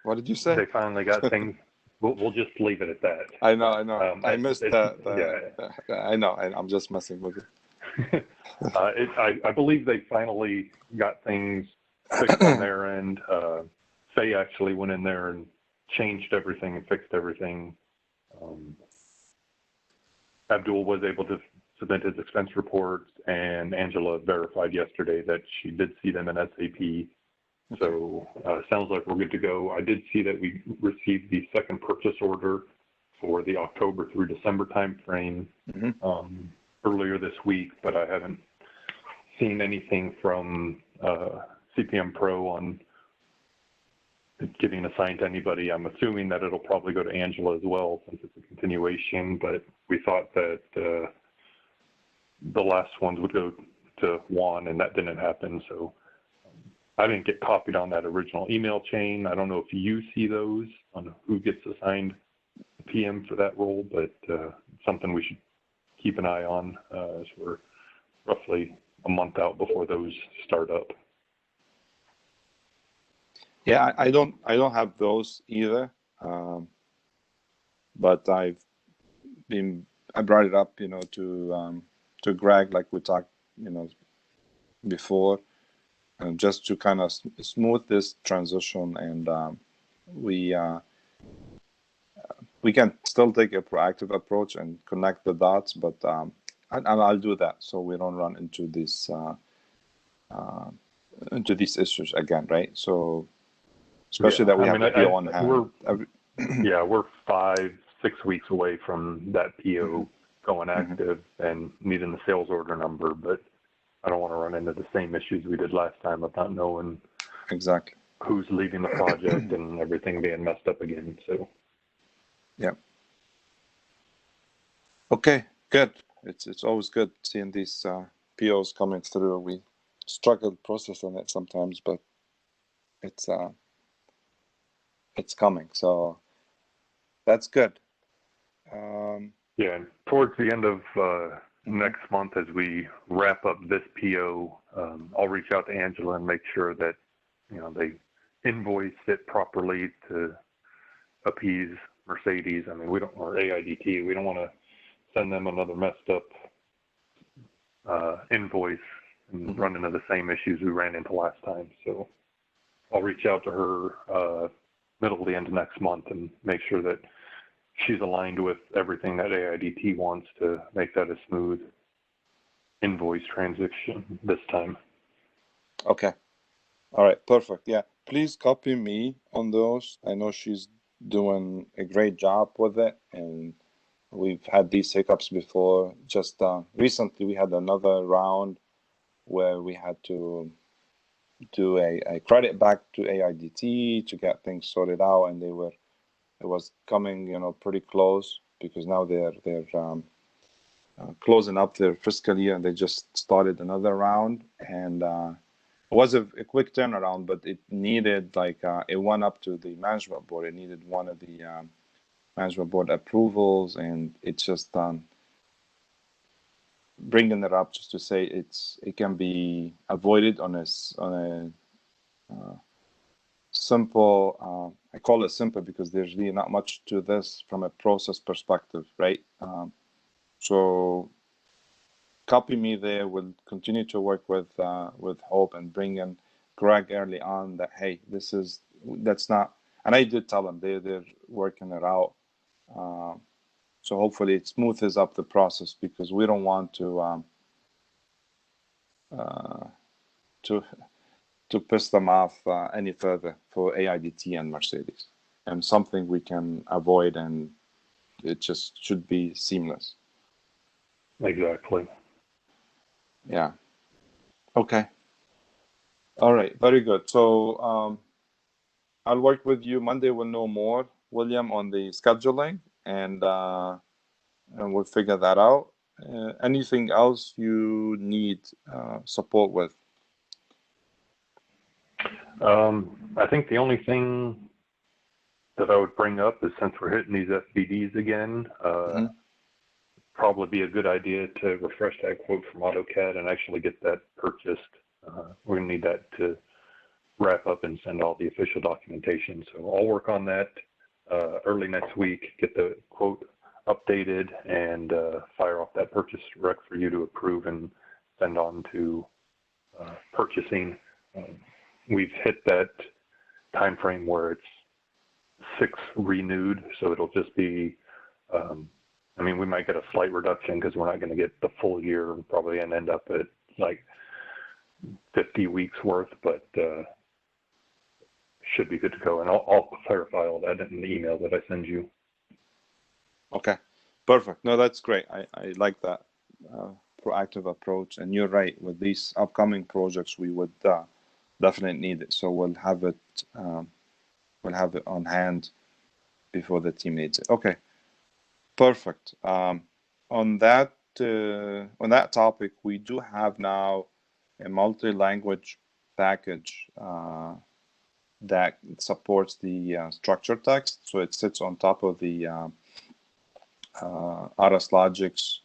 What did you say? they finally got things. We'll just leave it at that. I know. I missed Yeah. I know. I'm just messing with you. I believe they finally got things fixed on their end. Faye actually went in there and changed everything and fixed everything. Abdul was able to submit his expense reports, and Angela verified yesterday that she did see them in SAP. So sounds like we're good to go. I did see that we received the second purchase order for the October through December timeframe earlier this week, but I haven't seen anything from CPM Pro on getting assigned to anybody. I'm assuming that it'll probably go to Angela as well since it's a continuation, but we thought that the last ones would go to Juan, and that didn't happen. So I didn't get copied on that original email chain. I don't know if you see those on who gets assigned the PM for that role, but something we should keep an eye on as we're roughly a month out before those start up. Yeah, I don't have those either. But I brought it up, to Greg, like we talked, before, and just to kind of smooth this transition, and we can still take a proactive approach and connect the dots, but I'll do that so we don't run into these issues again, right? So especially that we have a PO on hand. We're 5-6 weeks away from that PO going active and needing the sales order number, but I don't want to run into the same issues we did last time of not knowing exactly who's leading the project and everything being messed up again. So yeah. Okay, good. It's always good seeing these POs coming through. We struggle processing it sometimes, but it's coming, so that's good. Yeah, and towards the end of next month, as we wrap up this PO, I'll reach out to Angela and make sure that they invoice it properly to appease Mercedes. I mean, or AIDT. We don't want to send them another messed up invoice and run into the same issues we ran into last time. So I'll reach out to her middle to the end of next month and make sure that she's aligned with everything that AIDT wants to make that a smooth invoice transition this time. Okay. All right. Perfect. Yeah. Please copy me on those. I know she's doing a great job with it, and we've had these hiccups before. Just recently, we had another round where we had to do a credit back to AIDT to get things sorted out, and it was coming, pretty close because now they're closing up their fiscal year, and they just started another round, and it was a quick turnaround, but it needed it went up to the management board. It needed one of the management board approvals, and it's just bringing it up just to say it can be avoided on a simple, I call it simple because there's really not much to this from a process perspective, right? So copy me there. We'll continue to work with Hope and bring in Greg early on that, hey, that's not, and I did tell them they're working it out. So hopefully it smoothes up the process because we don't want to piss them off any further for AIDT and Mercedes, and something we can avoid, and it just should be seamless. Exactly. Yeah. Okay. All right. Very good. So I'll work with you Monday. We'll know more, William, on the scheduling, and we'll figure that out. Anything else you need support with? I think the only thing that I would bring up is, since we're hitting these FBDs again, probably be a good idea to refresh that quote from AutoCAD and actually get that purchased. We're going to need that to wrap up and send all the official documentation. So I'll work on that early next week, get the quote updated, and fire off that purchase rec for you to approve and send on to purchasing. We've hit that time frame where it's 6 renewed, so it'll just be, I mean, we might get a slight reduction because we're not going to get the full year and probably end up at like 50 weeks worth, but should be good to go. And I'll clarify all that in the email that I send you. Okay, perfect. No, that's great. I like that proactive approach. And you're right, with these upcoming projects, we would definitely need it. So we'll have it on hand before the team needs it. Okay, perfect. On that topic, we do have now a multi-language package that supports the structured text. So it sits on top of the Aras Logix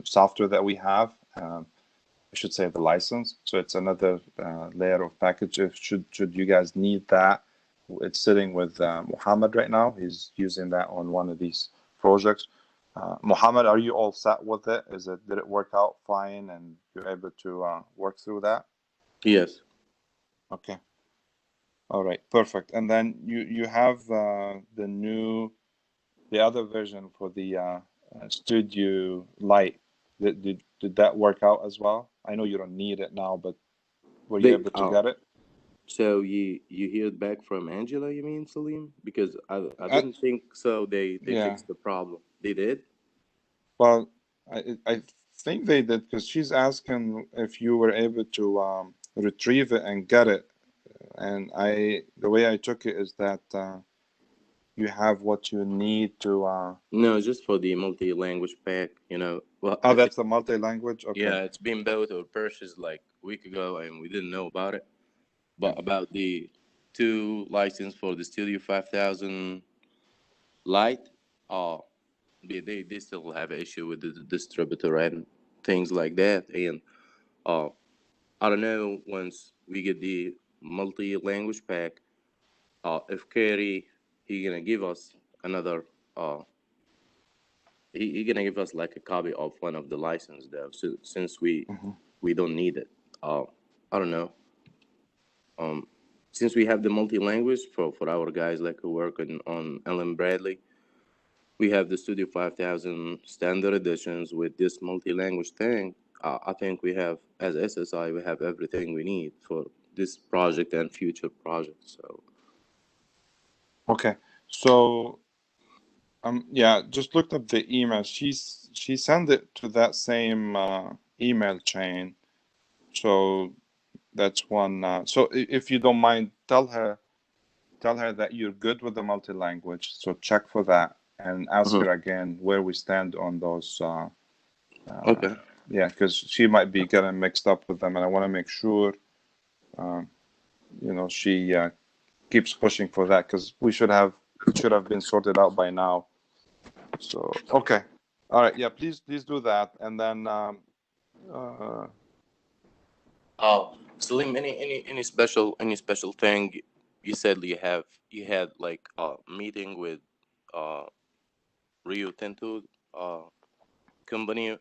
software that we have. I should say the license. So it's another layer of package. Should you guys need that, it's sitting with Mohammed right now. He's using that on one of these projects. Mohammed, are you all set with it? Did it work out fine and you're able to work through that? Yes. Okay. All right, perfect. And then you have the other version for the Studio Lite. Did that work out as well? I know you don't need it now, but were you able to get it? So you heard back from Angela, you mean, Salim? Because I didn't think so. They Yeah. fixed the problem. They did? Well, I think they did, because she's asking if you were able to retrieve it and get it. And the way I took it is that you have what you need to. No, just for the multi-language pack, you know. Well, Oh, that's the multi-language. Okay. yeah, it's been built or purchased like a week ago, and we didn't know about it. But about the 2 license for the Studio 5000 Lite, they still have an issue with the distributor and things like that. And I don't know, once we get the multi-language pack, if Kerry, he gonna give us another, he gonna give us like a copy of one of the license though, so, since we don't need it. I don't know. Since we have the multi-language for our guys like who work on Ellen Bradley, we have the Studio 5000 standard editions with this multi-language thing. I think we have, as SSI, we have everything we need for this project and future projects. So Okay. So yeah, just looked up the email. She sent it to that same email chain. So that's one. So if you don't mind, tell her that you're good with the multi-language. So check for that and ask her again where we stand on those. okay. Yeah, because she might be getting mixed up with them, and I want to make sure, she keeps pushing for that, because it should have been sorted out by now. So okay, all right, yeah, please do that, and then Salim, any special thing? You said you had like a meeting with Rio Tinto company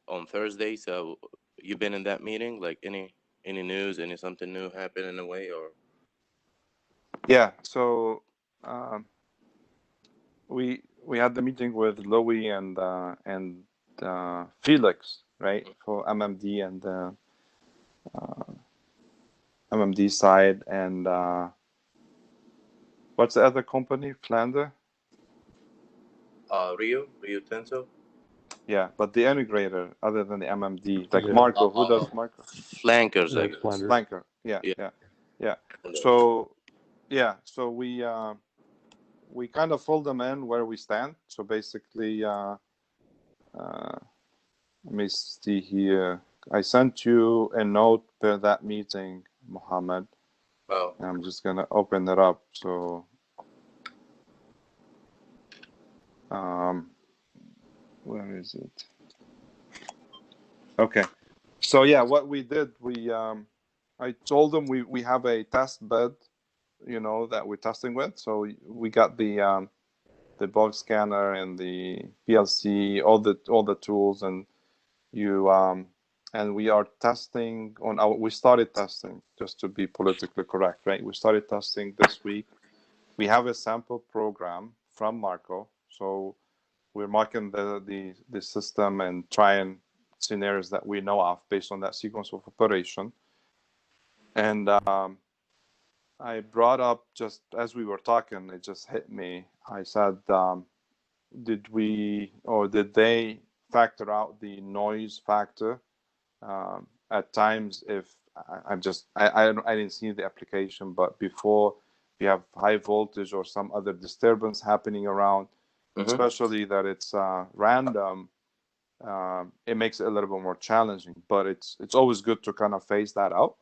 on Thursday. So you been in that meeting? Like any news? Any something new happen in a way or? yeah. So we had the meeting with Louis and Felix, right, for MMD and MMD side, and what's the other company? Flander. Rio Tinto. Yeah, but the integrator other than the MMD, like Yeah. Marco. Who does Marco? Flankers, I Like guess. Flanders. Flanker. Yeah. Yeah. So we kind of fill them in where we stand. So basically, let me see here. I sent you a note per that meeting, Mohammed. Oh. I'm just gonna open it up. So, where is it? Okay. So yeah, what we did, I told them we have a test bed, that we're testing with. So we got the bulk scanner and the PLC, all the tools, and and we are testing on our. We started testing, just to be politically correct, right? We started testing this week. We have a sample program from Marco, so we're marking the system and trying scenarios that we know of based on that sequence of operation. And I brought up, just as we were talking, it just hit me. I said, did they factor out the noise factor? At times, if I didn't see the application, but before we have high voltage or some other disturbance happening around, especially that it's random, it makes it a little bit more challenging. But it's always good to kind of phase that out.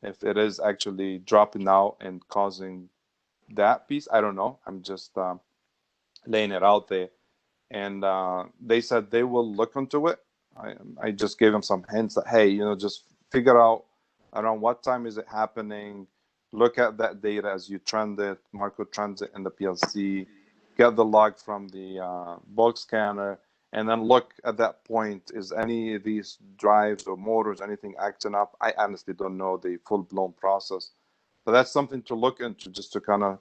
If it is actually dropping out and causing that piece, I don't know. I'm just laying it out there. And they said they will look into it. I just gave them some hints that, hey, just figure out around what time is it happening. Look at that data as you trend it, Marco trends it in the PLC, get the log from the bulk scanner, and then look at that point. Is any of these drives or motors, anything acting up? I honestly don't know the full-blown process. But that's something to look into, just to kind of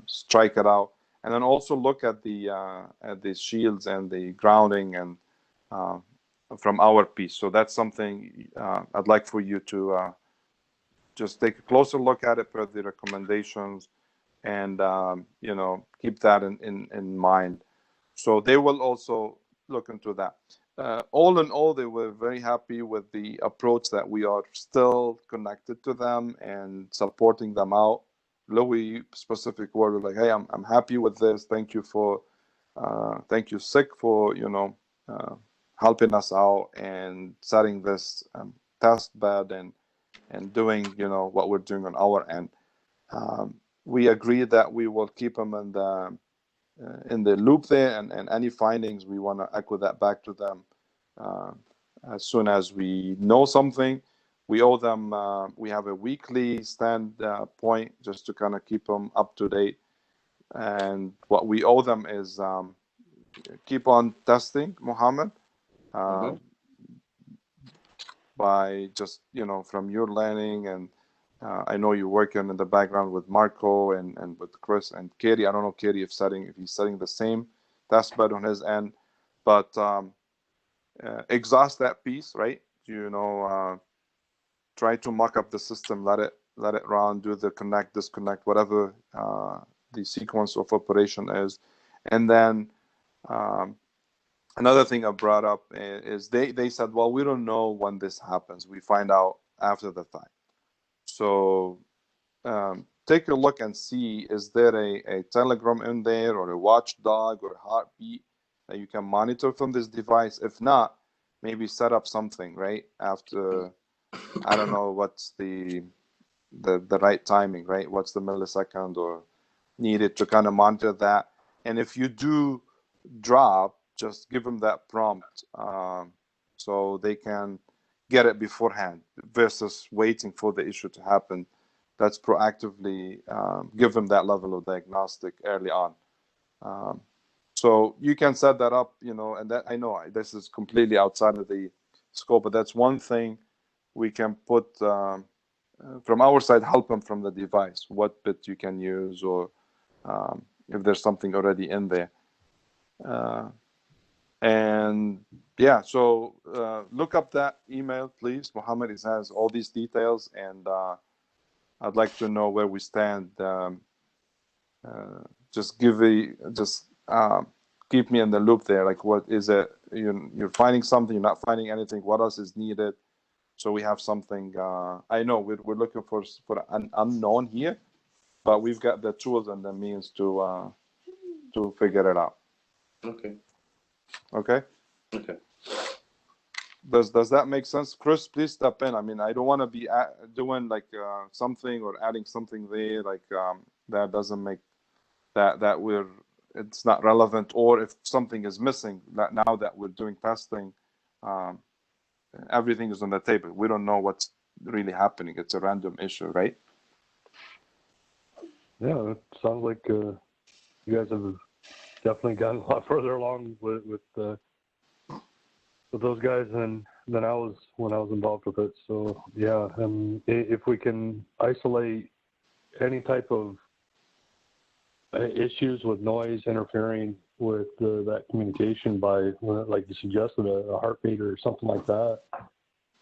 strike it out. And then also look at the shields and the grounding and from our piece. So that's something I'd like for you to just take a closer look at it per the recommendations, and keep that in mind. So they will also look into that. All in all, they were very happy with the approach that we are still connected to them and supporting them out. Louis specific word was like, "Hey, I'm happy with this. Thank you thank you, SICK, for helping us out and setting this test bed and doing what we're doing on our end." We agree that we will keep them in the loop there, and any findings we want to echo that back to them as soon as we know something. We owe them. We have a weekly stand point just to kind of keep them up to date, and what we owe them is keep on testing, Mohammed. By just from your learning, and I know you're working in the background with Marco and with Chris and Katie. I don't know Katie if he's setting the same test bed on his end, but exhaust that piece, right? Try to mock up the system, let it run, do the connect, disconnect, whatever the sequence of operation is, and then another thing I brought up is they said, well, we don't know when this happens. We find out after the fact. So take a look and see, is there a telegram in there or a watchdog or a heartbeat that you can monitor from this device? If not, maybe set up something right after, I don't know what's the right timing, right? What's the millisecond or needed to kind of monitor that. And if you do drop, just give them that prompt so they can get it beforehand versus waiting for the issue to happen. That's proactively give them that level of diagnostic early on. So you can set that up, and that, I know this is completely outside of the scope, but that's one thing we can put from our side, help them from the device, what bit you can use, or if there's something already in there. And yeah, so look up that email, please. Mohammed, it has all these details, and I'd like to know where we stand. Just keep me in the loop there. Like, what is it? You're finding something, you're not finding anything. What else is needed? So we have something. I know we're looking for an unknown here, but we've got the tools and the means to figure it out. Okay. Okay. Okay. Does that make sense? Chris, please step in. I mean, I don't want to be doing like something or adding something there like that doesn't make that we're it's not relevant, or if something is missing that now that we're doing testing, um, everything is on the table. We don't know what's really happening. It's a random issue, right? Yeah, it sounds like you guys have definitely gotten a lot further along with those guys than I was when I was involved with it. So yeah, and if we can isolate any type of issues with noise interfering with that communication by, like you suggested, a heart meter or something like that,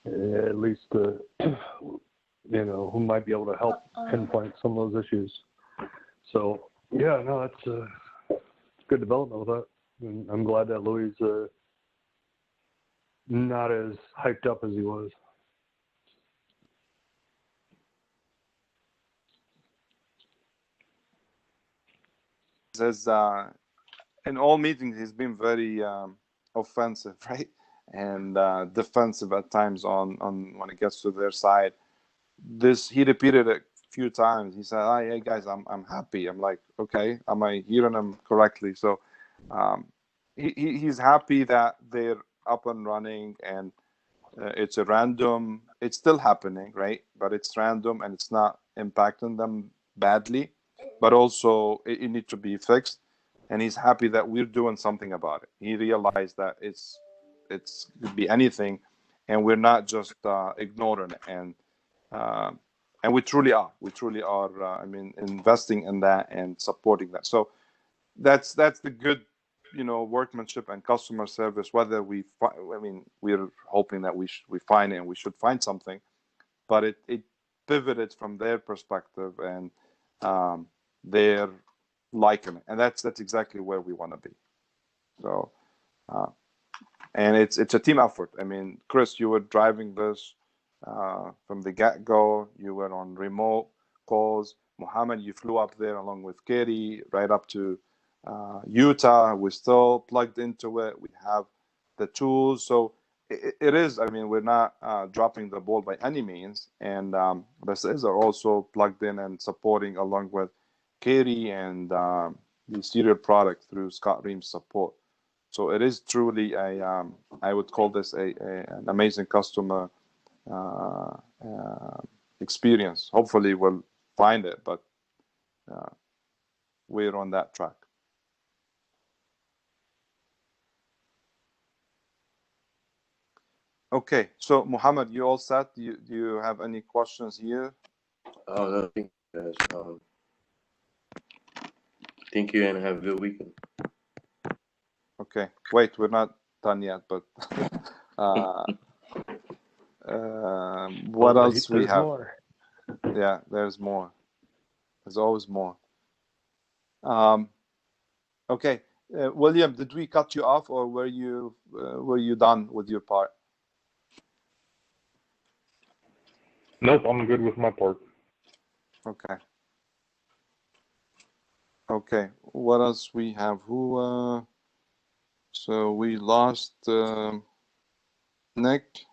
at least who might be able to help pinpoint some of those issues. So yeah, no, that's good development with that. And I'm glad that Louis not as hyped up as he was. Says in all meetings he's been very offensive, right, and defensive at times on when it gets to their side. This he repeated it a few times. He said, "Oh, hey guys, I'm happy." I'm like, okay, am I hearing him correctly? So he's happy that they're up and running, and it's a random. It's still happening, right? But it's random and it's not impacting them badly. But also, it needs to be fixed. And he's happy that we're doing something about it. He realized that it's could be anything, and we're not just ignoring it. And we truly are. We truly are. I mean, investing in that and supporting that. So that's the good, workmanship and customer service. Whether I mean, we're hoping that we find it, and we should find something, but it pivoted from their perspective, and they're liking it, and that's exactly where we want to be. So, and it's a team effort. I mean, Chris, you were driving this from the get go. You were on remote calls. Mohammed, you flew up there along with Katie right up to Utah. We're still plugged into it. We have the tools. So it is, I mean, we're not dropping the ball by any means. And the sales are also plugged in and supporting along with Katie and the serial product through Scott Ream's support. So it is truly I would call this an amazing customer uh, uh, experience. Hopefully we'll find it, but we're on that track. Okay, so Muhammad, you all set? Do you have any questions here? Oh, no, thank you guys. Thank you and have a good weekend. Okay, wait, we're not done yet, but what else we have? More. Yeah, there's more. There's always more. Okay, William, did we cut you off, or were you done with your part? Nope, I'm good with my part. Okay. Okay. What else we have? Who? So we lost Nick.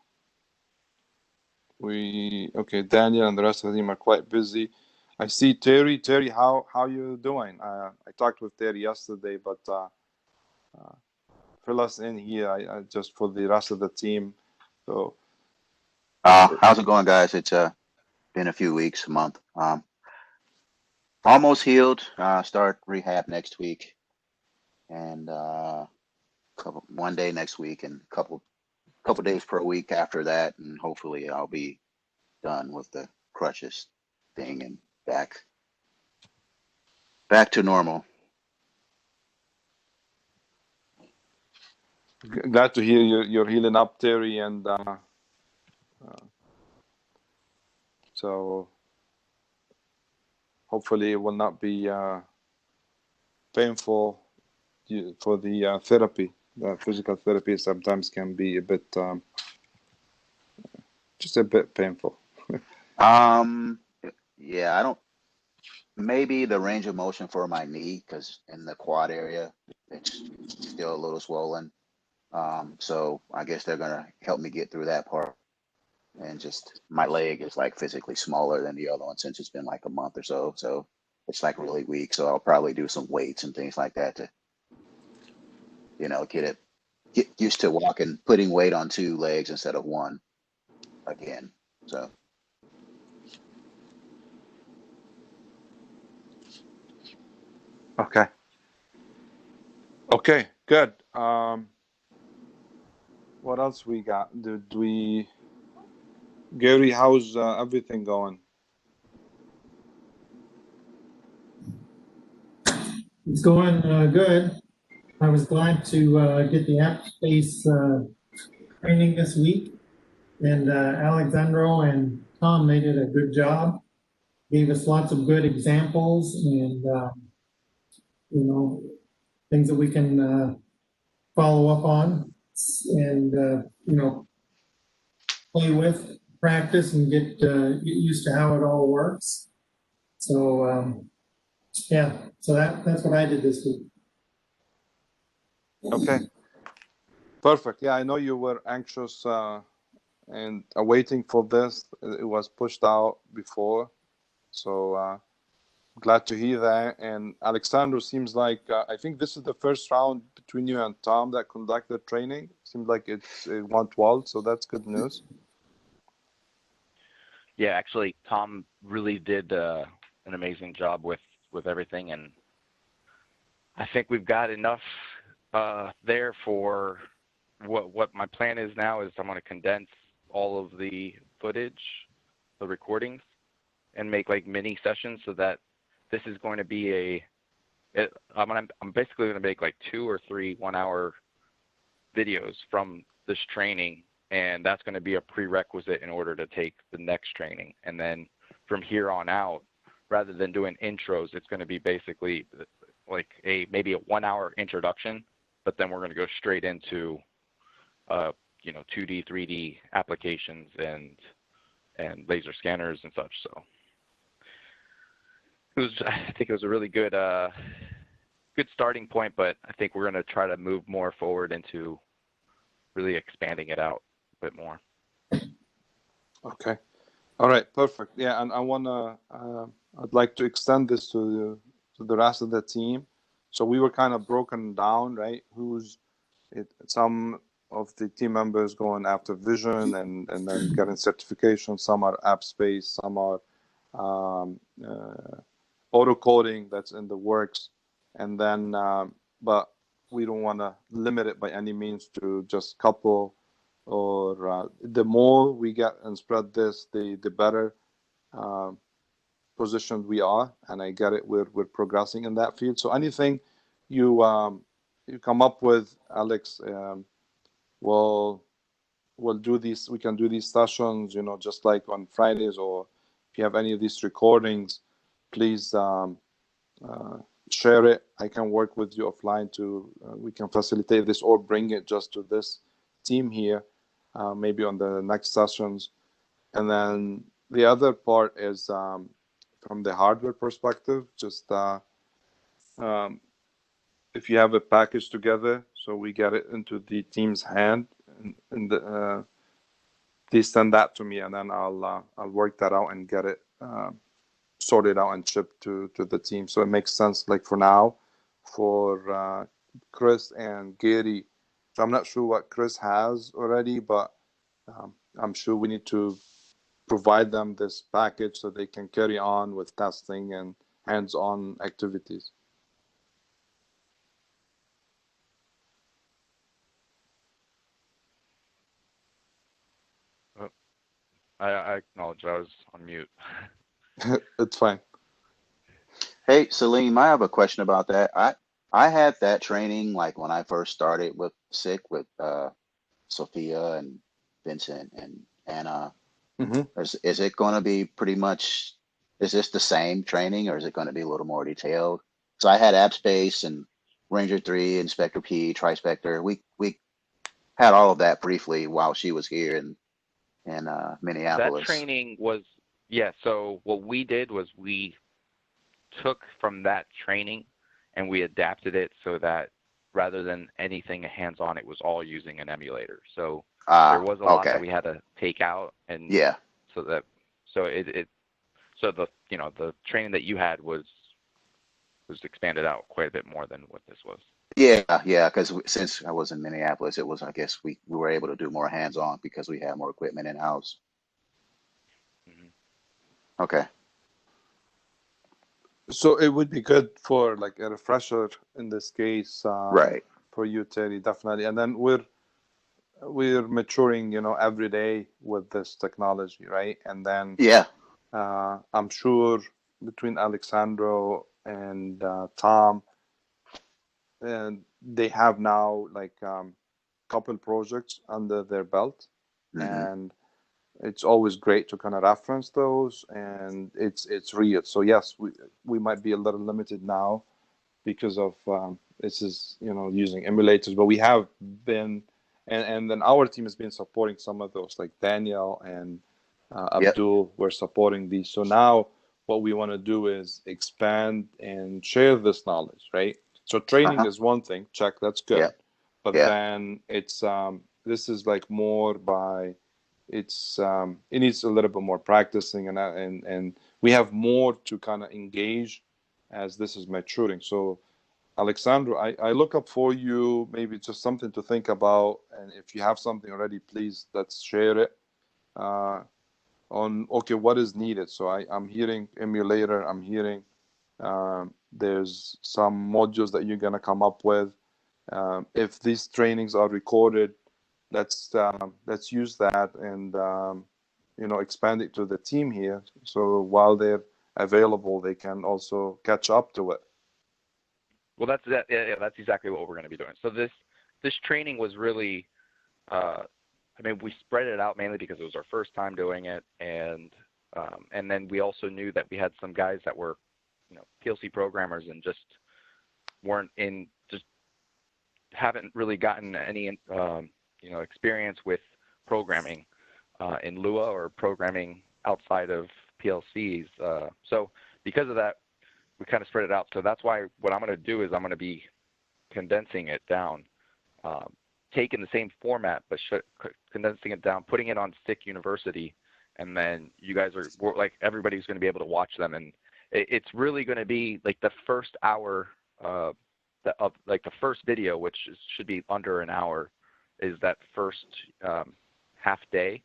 Okay. Daniel and the rest of the team are quite busy. I see Terry. Terry, how you doing? I talked with Terry yesterday, but fill us in here. I just for the rest of the team. So. How's it going, guys? It's been a few weeks, a month. Almost healed. Start rehab next week, and one day next week, and couple days per week after that, and hopefully I'll be done with the crutches thing and back to normal. Glad to hear you're healing up, Terry, and so hopefully it will not be painful for the therapy. The physical therapy sometimes can be a bit just a bit painful. Yeah, I don't. Maybe the range of motion for my knee, because in the quad area, it's still a little swollen. So I guess they're gonna help me get through that part. And just my leg is like physically smaller than the other one since it's been like a month or so. So it's like really weak. So I'll probably do some weights and things like that to, get used to walking, putting weight on two legs instead of one again. So Okay. Okay. Good. What else we got? Did we, Gary? How's everything going? It's going good. I was glad to get the app space training this week, and Alexandro and Tom, they did a good job. Gave us lots of good examples and you know things that we can follow up on and play with, practice, and get used to how it all works. So yeah, so that's what I did this week. Okay. Perfect. Yeah, I know you were anxious and awaiting for this. It was pushed out before, so glad to hear that. And Alexandro, seems like I think this is the first round between you and Tom that conducted training. Seems like it went well, so that's good news. Yeah, actually, Tom really did an amazing job with everything, and I think we've got enough there for what my plan is now. Is I'm going to condense all of the footage, the recordings, and make like mini sessions so that this is going to be I'm basically going to make like 2 or 3 1-hour videos from this training, and that's going to be a prerequisite in order to take the next training. And then from here on out, rather than doing intros, it's going to be basically like maybe a 1-hour introduction, but then we're going to go straight into 2D, 3D applications and laser scanners and such. So I think it was a really good starting point, but I think we're going to try to move more forward into really expanding it out a bit more. Okay. All right. Perfect. Yeah, and I'd like to extend this to the rest of the team. So we were kind of broken down, right? Some of the team members going after vision and then getting certification. Some are app space. Some are auto coding that's in the works. And then, but we don't want to limit it by any means to just couple. Or the more we get and spread this, the better positioned we are. And I get it. We're progressing in that field. So anything you come up with, Alex, we'll do these. We can do these sessions, just like on Fridays, or if you have any of these recordings, please share it. I can work with you offline to we can facilitate this or bring it just to this team here, maybe on the next sessions. And then the other part is from the hardware perspective, just if you have a package together, so we get it into the team's hand, and please send that to me, and then I'll work that out and get it sorted out and shipped to the team. So it makes sense, like for now, for Chris and Gary. So I'm not sure what Chris has already, but I'm sure we need to provide them this package so they can carry on with testing and hands-on activities. I acknowledge I was on mute. It's fine. hey, Salim, I have a question about that. I had that training like when I first started with SICK with Sophia and Vincent and Anna. Mm-hmm. Is it going to be pretty much, is this the same training or is it going to be a little more detailed? So I had AppSpace and Ranger 3, Inspector P, Trispector. We had all of that briefly while she was here in That Minneapolis. training was, yeah, so what we did was we took from that training and we adapted it so that rather than anything hands-on. It was all using an emulator. So there Ah, was a lot that okay. we had to take out, and Yeah. so that so the the training that you had was expanded out quite a bit more than what this was. Yeah, yeah, because since I was in Minneapolis, it was, I guess we were able to do more hands-on because we had more equipment in-house. Mm-hmm. Okay. So it would be good for like a refresher in this case, Right. for you, Terry, definitely. And then we're maturing, every day with this technology, right? And then Yeah. I'm sure between Alexandro and Tom, and they have now like couple projects under their belt, Hmm. and it's always great to kind of reference those, and it's real. So yes, we might be a little limited now because of this is using emulators, but we have been, and then our team has been supporting some of those, like Daniel and Yep. Abdul were supporting these. So now what we want to do is expand and share this knowledge, right? So training Uh-huh. is one thing, check, that's good, Yeah. but Yeah. then it's this is like more by it needs a little bit more practicing, and we have more to kind of engage as this is maturing. So Alexandro, I look up for you, maybe just something to think about, and if you have something already, please let's share it on okay what is needed. So I'm hearing emulator, I'm hearing there's some modules that you're gonna come up with. If these trainings are recorded, let's use that and expand it to the team here. So while they're available, they can also catch up to it. Well, that's exactly what we're going to be doing. So this training was really, I mean, we spread it out mainly because it was our first time doing it, and then we also knew that we had some guys that were, PLC programmers and just haven't really gotten any, experience with programming in Lua or programming outside of PLCs. So because of that, we kind of spread it out. So that's why what I'm going to do is I'm going to be condensing it down, taking the same format, but condensing it down, putting it on Stick University, and then you guys are like, everybody's going to be able to watch them. And it's really going to be like the first hour of like the first video, which should be under an hour, is that first half day.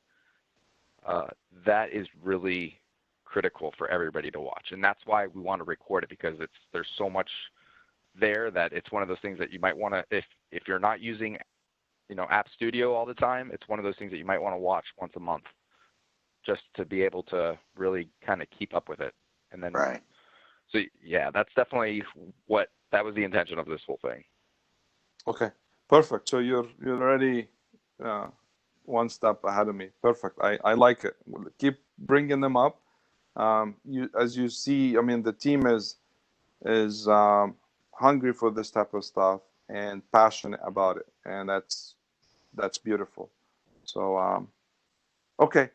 That is really critical for everybody to watch, and that's why we want to record it, because there's so much there that it's one of those things that you might want to, if you're not using App Studio all the time, it's one of those things that you might want to watch once a month just to be able to really kind of keep up with it. And then Right. So yeah, that's definitely that was the intention of this whole thing. Okay, perfect. So you're already one step ahead of me. Perfect. I like it. We'll keep bringing them up. As you see, I mean, the team is hungry for this type of stuff and passionate about it, and that's beautiful. So okay,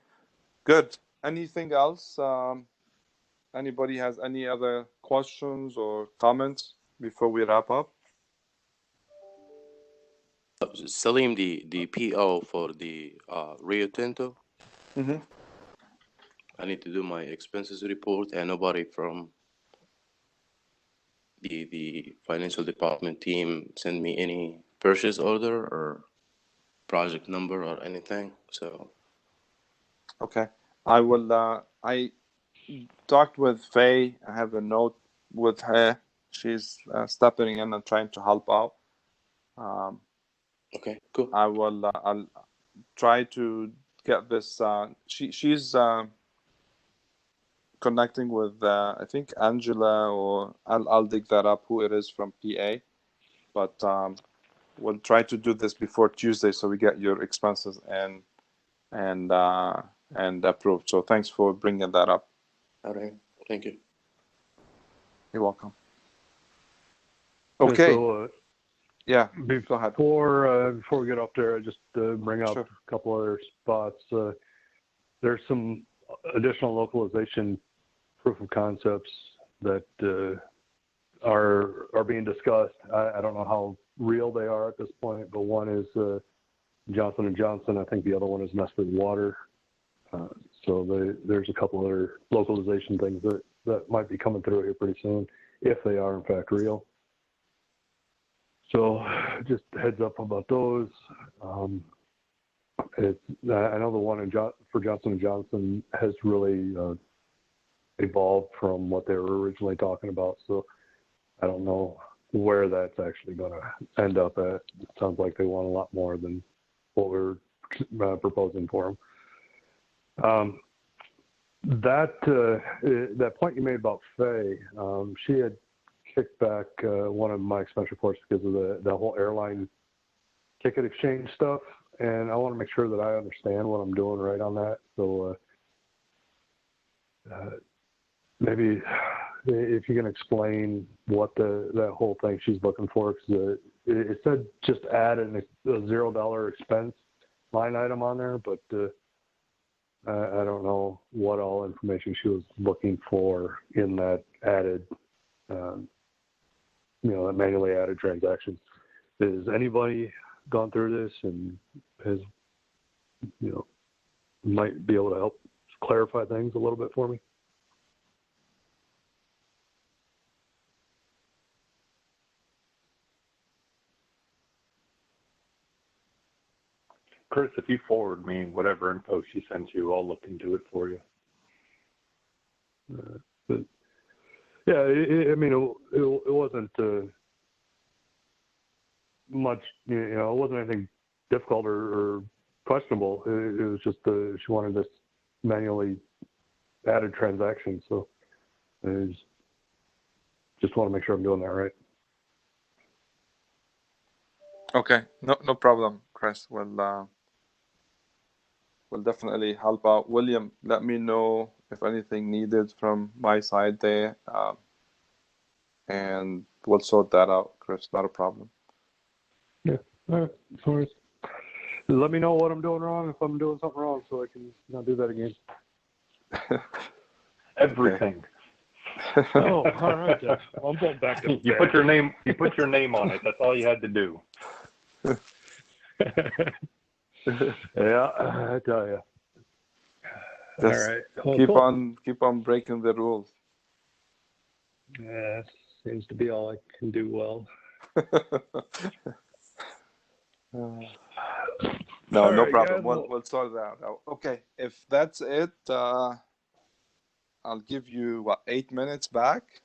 good. Anything else? Anybody has any other questions or comments before we wrap up? Salim, the PO for the Rio Tinto, Mm-hmm. I need to do my expenses report, and nobody from the financial department team send me any purchase order or project number or anything. So Okay. I will. I talked with Faye. I have a note with her. She's stepping in and trying to help out. okay, cool. I will. I'll try to get this. She's connecting with. I think Angela, or I'll dig that up. Who it is from PA, but we'll try to do this before Tuesday so we get your expenses and approved. So thanks for bringing that up. All right, thank you. You're welcome. Yeah, Okay. so Yeah. Go ahead. before we get up there, I just bring up Sure. a couple other spots. There's some additional localization proof of concepts that are being discussed. I don't know how real they are at this point, but one is Johnson & Johnson. I think the other one is Nestle Water. So there's a couple other localization things that might be coming through here pretty soon, if they are in fact real. So just heads up about those. I know the one for Johnson & Johnson has really evolved from what they were originally talking about. So I don't know where that's actually going to end up at. It sounds like they want a lot more than what we're proposing for them. That point you made about Faye, she had kicked back one of my expense reports because of the whole airline ticket exchange stuff, and I want to make sure that I understand what I'm doing right on that. So maybe if you can explain what that whole thing she's looking for, because it said just add a $0 expense line item on there, but I don't know what all information she was looking for in that added, that manually added transaction. Has anybody gone through this and has, might be able to help clarify things a little bit for me? Chris, if you forward me whatever info she sent you, I'll look into it for you. But yeah, it wasn't much, it wasn't anything difficult or questionable. It was just she wanted this manually added transaction. So I just want to make sure I'm doing that right. Okay, no problem, Chris. We'll definitely help out. William, let me know if anything needed from my side there, and we'll sort that out, Chris. Not a problem. Yeah, all right. Sorry. Let me know what I'm doing wrong if I'm doing something wrong, so I can not do that again. Everything. Oh, all right. I'm going back to you put your name. You put your name on it. That's all you had to do. Yeah, I tell you. All right. Well, keep on breaking the rules. Yeah, seems to be all I can do well. No right, problem. guys, We'll sort that out. Okay, if that's it, I'll give you 8 minutes back.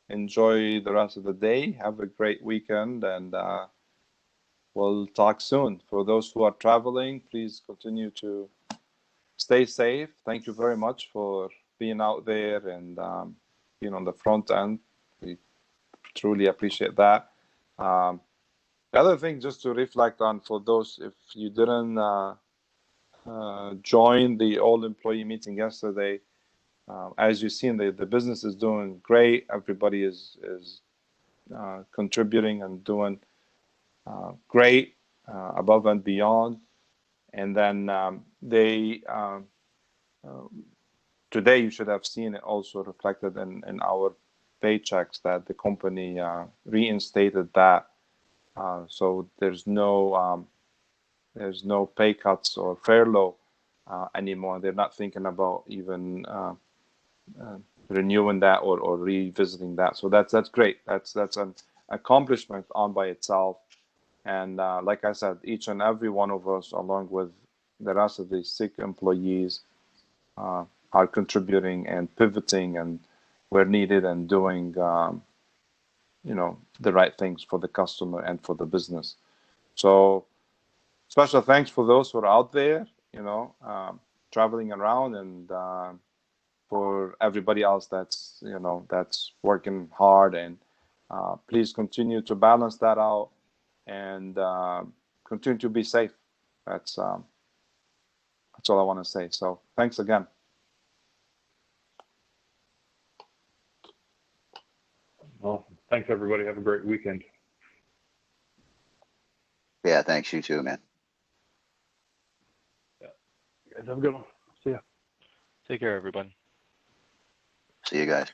Enjoy the rest of the day. Have a great weekend, and we'll talk soon. For those who are traveling, please continue to stay safe. Thank you very much for being out there and being on the front end. We truly appreciate that. The other thing just to reflect on for those, if you didn't join the all-employee meeting yesterday, as you've seen, the business is doing great. Everybody is contributing and doing great, above and beyond. And then today you should have seen it also reflected in our paychecks that the company reinstated that. So there's no pay cuts or furlough anymore. They're not thinking about even renewing that or revisiting that. So that's great. That's an accomplishment on by itself. And like I said, each and every one of us, along with the rest of the sick employees, are contributing and pivoting and where needed and doing the right things for the customer and for the business. So special thanks for those who are out there, traveling around, and for everybody else that's working hard. And please continue to balance that out and continue to be safe. That's all I want to say. So thanks again. Well, thanks everybody. Have a great weekend. Yeah, thanks, you too, man. Yeah. You guys have a good one. See ya. Take care, everybody. See you guys.